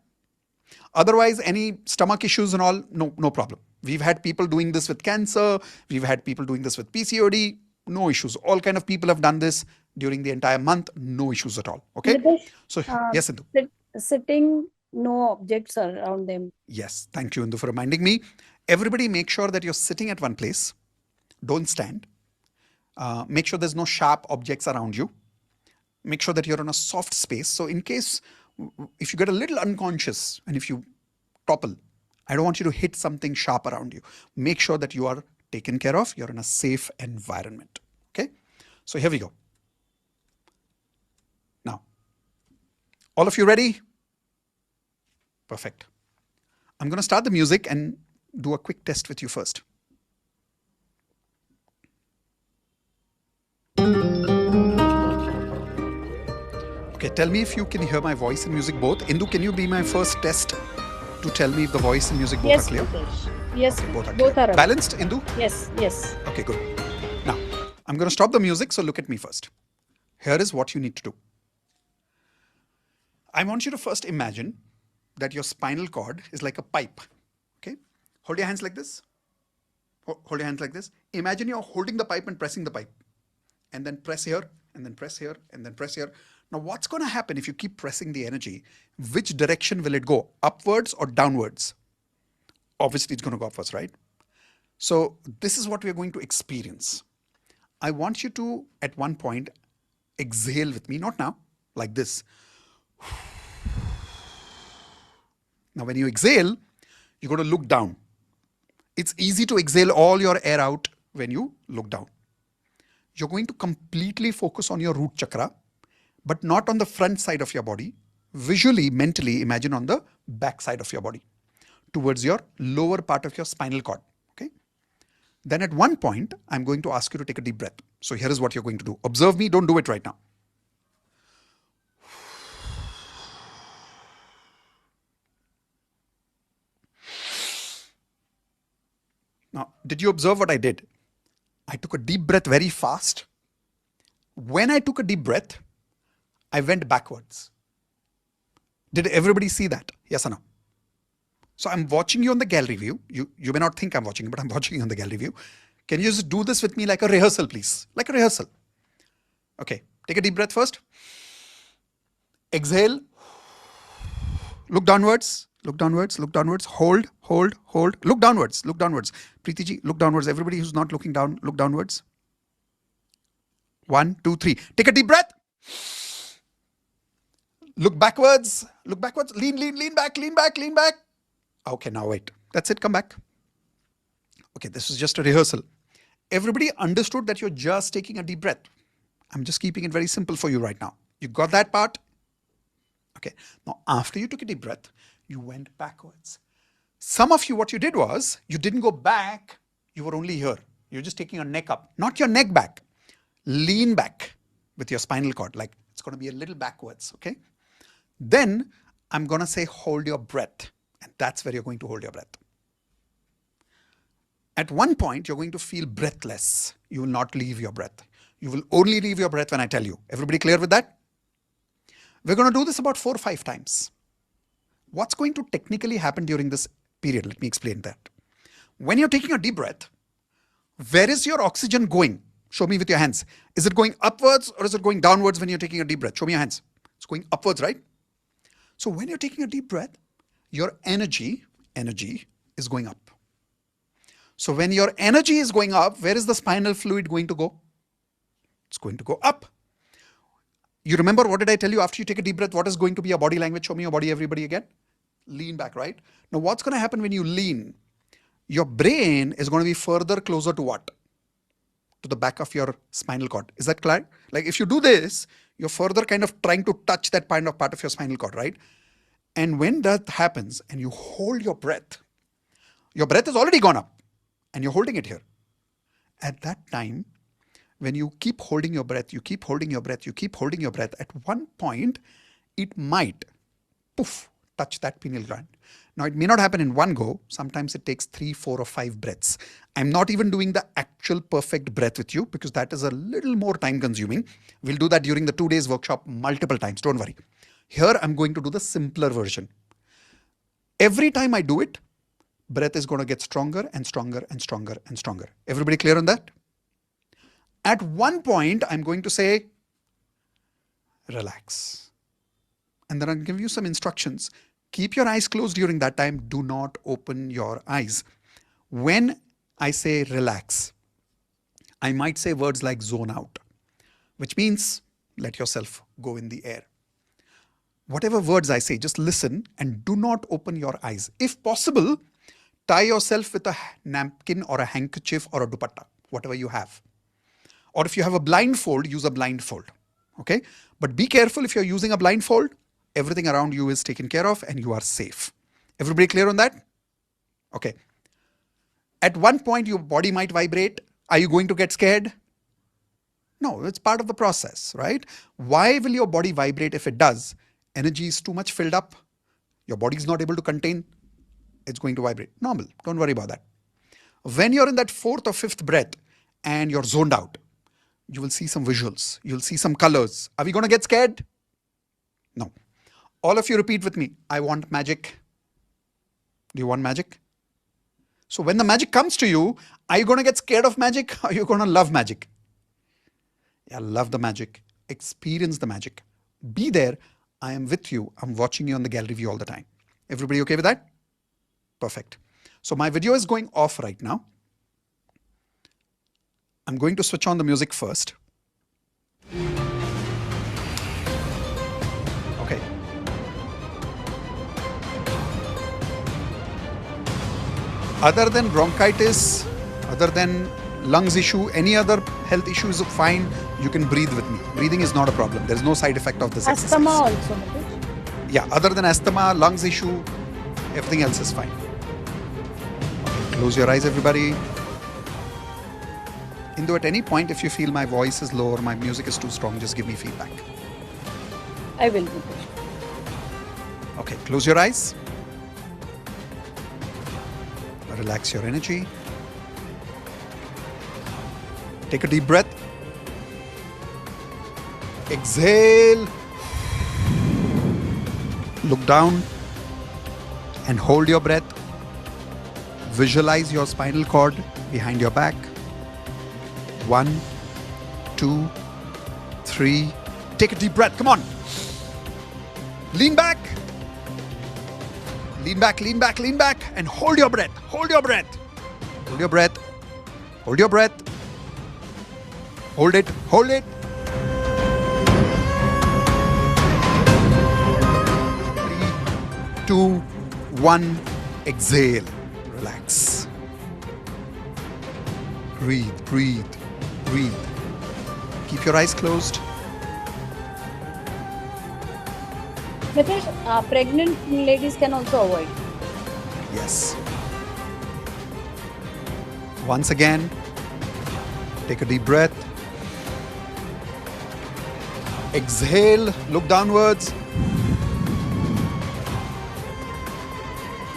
Otherwise, any stomach issues and all, no problem. We've had people doing this with cancer. We've had people doing this with PCOD. No issues. All kind of people have done this during the entire month. No issues at all. Okay. Mitesh, So yes, Indu. Sitting, no objects around them. Yes. Thank you, Indu, for reminding me. Everybody make sure that you're sitting at one place. Don't stand. Make sure there's no sharp objects around you. Make sure that you're in a soft space. So in case, if you get a little unconscious and if you topple, I don't want you to hit something sharp around you. Make sure that you are taken care of. You're in a safe environment. Okay. So here we go. Now, all of you ready? Perfect. I'm going to start the music and do a quick test with you first. Okay, tell me if you can hear my voice and music both. Indu, can you be my first test to tell me if the voice and music both are clear? Yes, Both are both clear. are Balanced, Indu? Yes. Okay, good. Now, I'm going to stop the music, so look at me first. Here is what you need to do. I want you to first imagine that your spinal cord is like a pipe. Okay? Hold your hands like this. Hold your hands like this. Imagine you're holding the pipe and pressing the pipe. And then press here, and then press here, and then press here. Now, what's going to happen if you keep pressing the energy? Which direction will it go? Upwards or downwards? Obviously, it's going to go upwards, right? So this is what we're going to experience. I want you to, at one point, exhale with me, not now, like this. Now, when you exhale, you're going to look down. It's easy to exhale all your air out when you look down. You're going to completely focus on your root chakra, but not on the front side of your body. Visually, mentally, imagine on the back side of your body, towards your lower part of your spinal cord. Okay. Then at one point, I'm going to ask you to take a deep breath. So here is what you're going to do. Observe me, don't do it right now. Now, did you observe what I did? I took a deep breath very fast. When I took a deep breath, I went backwards. Did everybody see that? Yes or no? So I'm watching you on the gallery view. You may not think I'm watching, but I'm watching you on the gallery view. Can you just do this with me like a rehearsal, please? Like a rehearsal. Okay, take a deep breath first. Exhale. Look downwards. Look downwards, look downwards, hold, hold, hold. Look downwards, look downwards. Preeti ji, look downwards. Everybody who's not looking down, look downwards. 1, 2, 3. Take a deep breath. Look backwards, look backwards. Lean, lean, lean back, lean back, lean back. Okay, now wait. That's it, come back. Okay, this is just a rehearsal. Everybody understood that you're just taking a deep breath. I'm just keeping it very simple for you right now. You got that part? Okay, now after you took a deep breath, you went backwards. Some of you, what you did was, you didn't go back, you were only here. You're just taking your neck up, not your neck back. Lean back with your spinal cord, like it's going to be a little backwards, okay? Then I'm going to say, hold your breath. And that's where you're going to hold your breath. At one point, you're going to feel breathless. You will not leave your breath. You will only leave your breath when I tell you. Everybody clear with that? We're going to do this about 4 or 5 times. What's going to technically happen during this period? Let me explain that. When you're taking a deep breath, where is your oxygen going? Show me with your hands. Is it going upwards or is it going downwards when you're taking a deep breath? Show me your hands. It's going upwards, right? So when you're taking a deep breath, your energy is going up. So when your energy is going up, where is the spinal fluid going to go? It's going to go up. You remember what did I tell you after you take a deep breath? What is going to be your body language? Show me your body, everybody again. Lean back, right? Now what's going to happen when you lean? Your brain is going to be further closer to what? To the back of your spinal cord. Is that clear? Like if you do this, you're further kind of trying to touch that part of your spinal cord, right? And when that happens and you hold your breath has already gone up and you're holding it here. At that time, when you keep holding your breath, you keep holding your breath, you keep holding your breath, at one point, it might, poof, touch that pineal gland. Now, it may not happen in one go. Sometimes it takes 3, 4, or 5 breaths. I'm not even doing the actual perfect breath with you because that is a little more time consuming. We'll do that during the 2 days workshop multiple times. Don't worry. Here, I'm going to do the simpler version. Every time I do it, breath is going to get stronger and stronger and stronger and stronger. Everybody clear on that? At one point, I'm going to say, relax. And then I'll give you some instructions. Keep your eyes closed during that time. Do not open your eyes. When I say relax, I might say words like zone out, which means let yourself go in the air. Whatever words I say, just listen and do not open your eyes. If possible, tie yourself with a napkin or a handkerchief or a dupatta, whatever you have. Or if you have a blindfold, use a blindfold. Okay? But be careful if you're using a blindfold, everything around you is taken care of and you are safe. Everybody clear on that? Okay. At one point, your body might vibrate. Are you going to get scared? No, it's part of the process, right? Why will your body vibrate if it does? Energy is too much filled up. Your body is not able to contain. It's going to vibrate. Normal. Don't worry about that. When you're in that 4th or 5th breath and you're zoned out, you will see some visuals. You'll see some colors. Are we going to get scared? No. All of you repeat with me. I want magic. Do you want magic? So when the magic comes to you, are you going to get scared of magic or are you going to love magic? Yeah, love the magic. Experience the magic. Be there. I am with you. I'm watching you on the gallery view all the time. Everybody okay with that? Perfect. So my video is going off right now. I'm going to switch on the music first. Okay. Other than bronchitis, other than lungs issue, any other health issues, fine. You can breathe with me. Breathing is not a problem. There is no side effect of this Asthma exercise. also, Mitesh. Yeah, other than asthma, lungs issue, everything else is fine. Okay, close your eyes, everybody. Indo, at any point, if you feel my voice is low or my music is too strong, just give me feedback. I will, Mitesh. Okay, close your eyes. Relax your energy. Take a deep breath. Exhale. Look down and hold your breath. Visualize your spinal cord behind your back. 1, 2, 3. Take a deep breath. Come on. Lean back. Lean back, lean back, lean back, and hold your breath. Hold your breath. Hold your breath. Hold your breath. Hold it. Hold it. 3, 2, 1. Exhale. Relax. Breathe, breathe, breathe. Keep your eyes closed. Mitesh, pregnant ladies can also avoid. Yes. Once again, take a deep breath. Exhale, look downwards.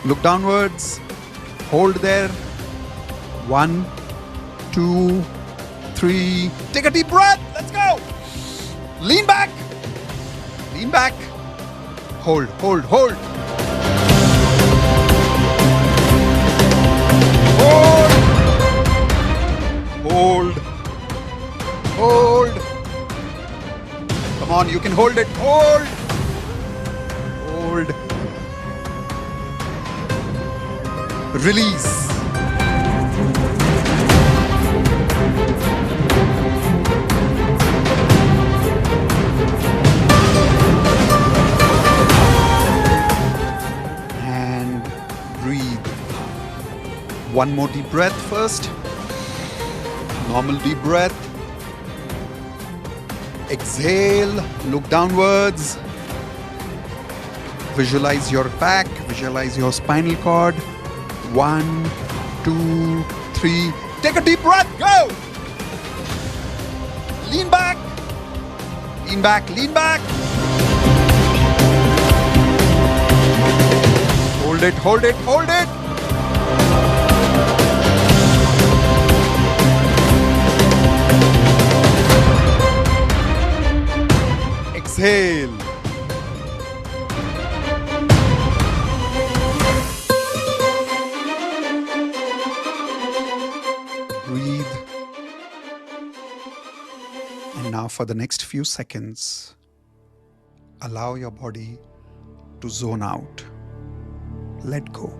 Look downwards. Hold there. 1, 2, 3. Take a deep breath. Let's go. Lean back. Lean back. Hold, hold, hold. Hold. Hold. Hold. Come on, you can hold it. Hold. Hold. Release. And breathe. One more deep breath first. Normal deep breath. Exhale, look downwards. Visualize your back, visualize your spinal cord. 1, 2, 3. Take a deep breath, go! Lean back. Lean back, lean back. Hold it, hold it, hold it. Exhale. Breathe. And now for the next few seconds, allow your body to zone out. Let go.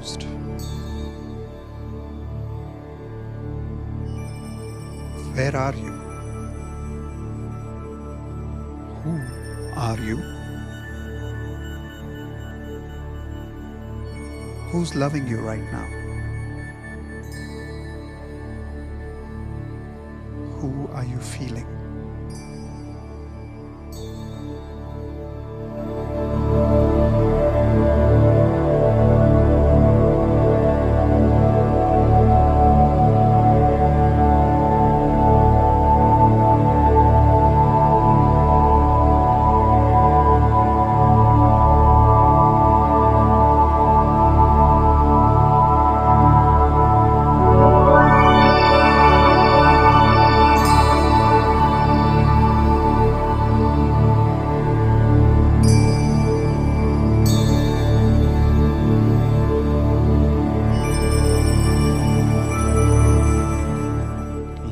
closed. Where are you? Who are you? Who's loving you right now? Who are you feeling?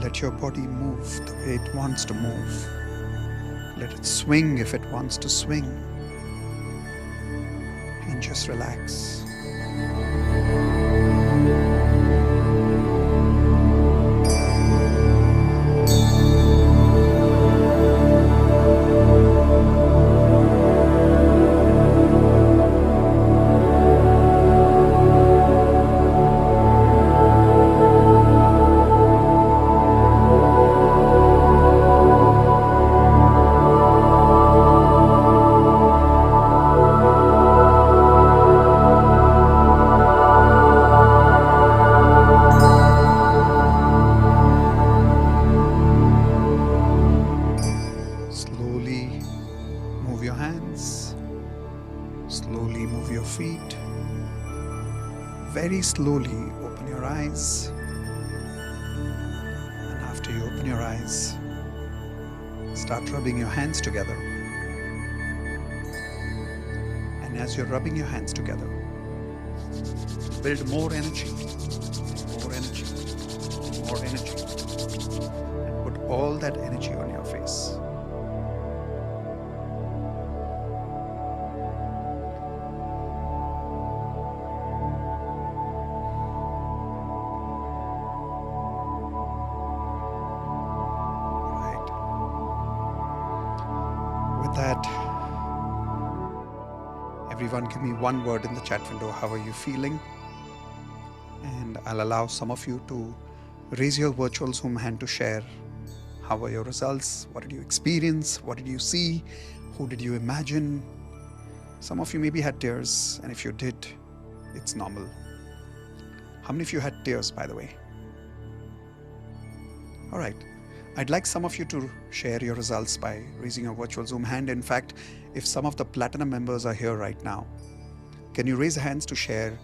Let your body move the way it wants to move. Let it swing if it wants to swing. And just relax. Slowly move your hands. Slowly move your feet. Very slowly open your eyes. And after you open your eyes, start rubbing your hands together. And as you're rubbing your hands together, build more energy, more energy, more energy. And put all that energy on your face. With that, everyone give me one word in the chat window. How are you feeling? And I'll allow some of you to raise your virtual Zoom hand to share. How were your results? What did you experience? What did you see? Who did you imagine? Some of you maybe had tears, and if you did, it's normal. How many of you had tears, by the way? All right. I'd like some of you to share your results by raising your virtual Zoom hand. In fact, if some of the Platinum members are here right now, can you raise hands to share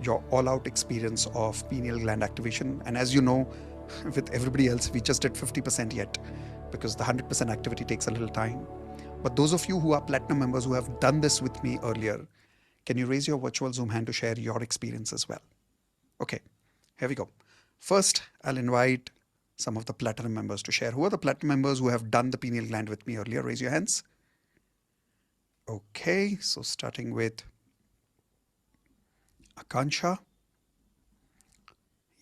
your all-out experience of pineal gland activation? And as you know, with everybody else, we just did 50% yet because the 100% activity takes a little time. But those of you who are Platinum members who have done this with me earlier, can you raise your virtual Zoom hand to share your experience as well? Okay, here we go. First, I'll invite some of the Platinum members to share. Who are the Platinum members who have done the pineal gland with me earlier? Raise your hands. Okay, so starting with Akansha.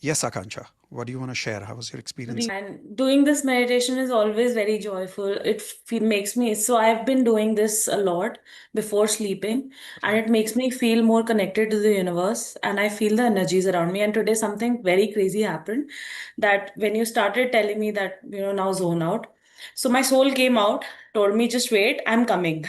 Yes, Akansha, what do you want to share? How was your experience? And doing this meditation is always very joyful. It makes me, so I've been doing this a lot before sleeping, and it makes me feel more connected to the universe, and I feel the energies around me. And today something very crazy happened, that when you started telling me that, now zone out. So my soul came out, told me, just wait, I'm coming.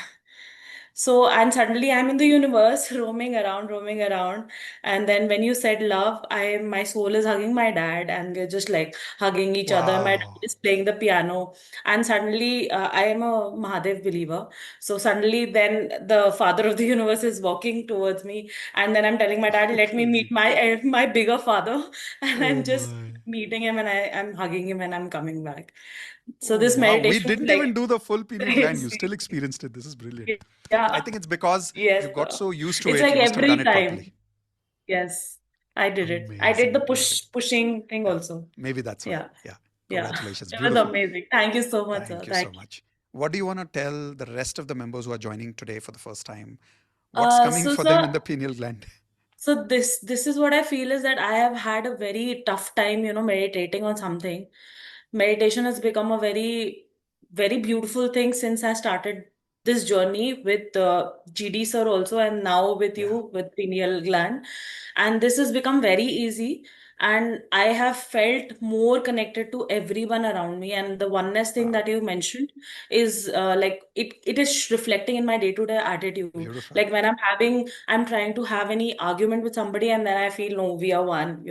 So, and suddenly I'm in the universe, roaming around, roaming around. And then when you said love, my soul is hugging my dad, and we're just like hugging each other. My dad Wow. is playing the piano. And suddenly, I am a Mahadev believer. So suddenly then the father of the universe is walking towards me. And then I'm telling my dad, let me meet my bigger father. And I'm just meeting him, and I'm hugging him, and I'm coming back. So this Wow, we meditation is didn't even like do the full pineal gland. You crazy. still experienced it. This is brilliant. Yeah. I think it's because Yes, you got sir. so used to It's it, like you must have done every it properly. time. Yes, I did it. I did Amazing, the amazing. pushing thing also. Maybe that's why. Yeah. Yeah. Yeah. Congratulations. It was Beautiful. amazing. Thank you so much, sir. Thank you so Thank you. much. What do you want to tell the rest of the members who are joining today for the first time? What's coming So for them sir, in the pineal gland? So this is what I feel is that I have had a very tough time, meditating on something. Meditation has become a very beautiful thing since I started this journey with GD sir also, and now with you with pineal gland. And this has become very easy. And I have felt more connected to everyone around me. And the oneness thing that you mentioned is like it is reflecting in my day-to-day attitude. Beautiful. Like when I'm trying to have any argument with somebody, and then I feel, no, we are one.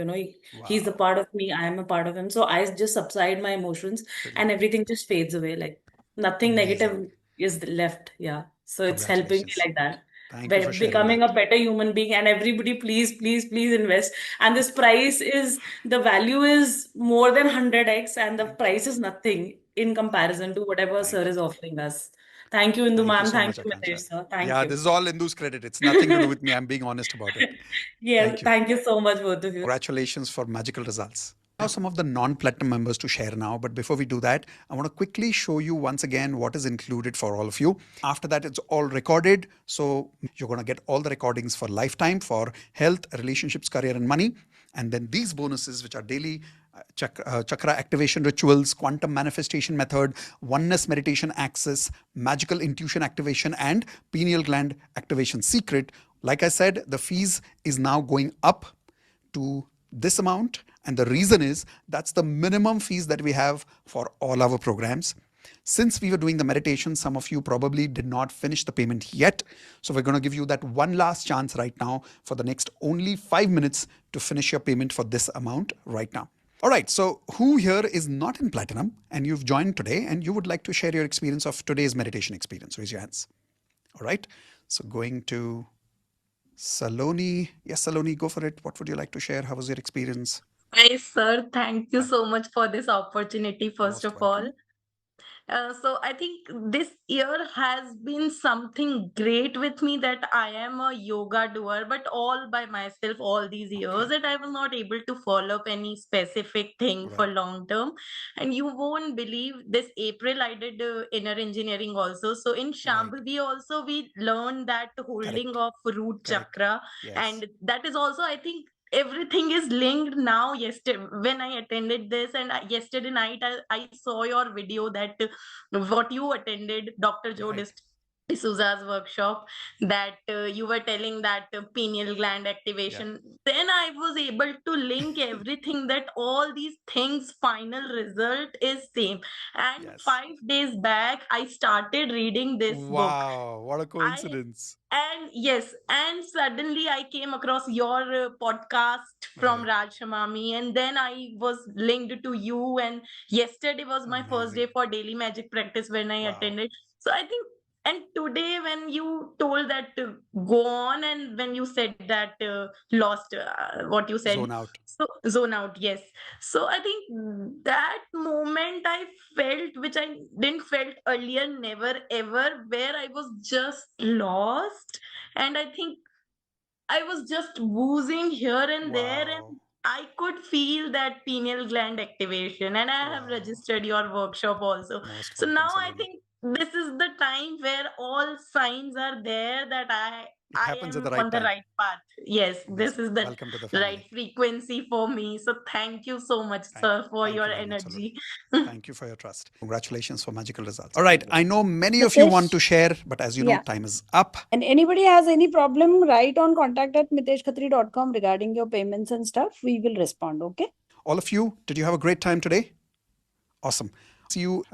He's a part of me, I am a part of him. So I just subside my emotions, and everything just fades away. Like nothing negative is left. Yeah. So it's helping me Congratulations. like that. Thank you for sharing Becoming that. a better human being, and everybody, please invest. And this price is the value is more than 100x, and the price is nothing in comparison to whatever sir is offering us. Thank you, Indu Thank you ma'am. so Thank much, you, Akansha. Mitesh sir. Thank Yeah, you. this is all Indu's credit. It's nothing to do with me. I'm being honest about it. Yes, Thank you. thank you so much, both of you. Congratulations for magical results. Now some of the non-platinum members to share now, but before we do that, I want to quickly show you once again what is included for all of you. After that, it's all recorded, so you're going to get all the recordings for lifetime for health, relationships, career, and money. And then these bonuses, which are daily chakra activation rituals, quantum manifestation method, oneness meditation access, magical intuition activation, and pineal gland activation secret. Like I said, the fees is now going up to this amount, and the reason is that's the minimum fees that we have for all our programs. Since we were doing the meditation, some of you probably did not finish the payment yet, so we're going to give you that one last chance right now for the next only 5 minutes to finish your payment for this amount right now. All right, so who here is not in platinum and you've joined today and you would like to share your experience of today's meditation experience? Raise your hands. All right, so going to Saloni. Yes, Saloni, go for it. What would you like to share? How was your experience? Hi, sir. Thank you so much for this opportunity, first of all. So I think this year has been something great with me that I am a yoga doer, but all by myself all these years, and I was not able to follow up any specific thing for long term. And you won't believe this April I did inner engineering also. So in Shambhavi also we learned that holding of root chakra, and that is also I think everything is linked now. Yesterday when I attended this, and yesterday night I saw your video that what you attended, Dr. Joe D'Souza's workshop, that you were telling that pineal gland activation. Then I was able to link everything, that all these things final result is same. And 5 days back I started reading this book. Wow, what a coincidence. And yes, and suddenly I came across your podcast from Raj Shamami, and then I was linked to you. And yesterday was my first day for daily magic practice when I attended. So I think, and today when you told that go on, and when you said that lost what you said, Zone out. so zone out, yes. So I think that moment I felt, which I didn't felt earlier, never ever, where I was just lost, and I think I was just woozing here and there, and I could feel that pineal gland activation, and I have registered your workshop also. So now I think this is the time where all signs are there that I happens am at the right on the time. right path. Yes, this is the Welcome to the family. right frequency for me. So thank you so much, sir, for your energy. Thank you for your trust. Congratulations for magical results. All right, I know many of you want to share, but as you know, time is up. And anybody has any problem, write on contact@miteshkhatri.com regarding your payments and stuff. We will respond, okay? All of you, did you have a great time today? Awesome. See you.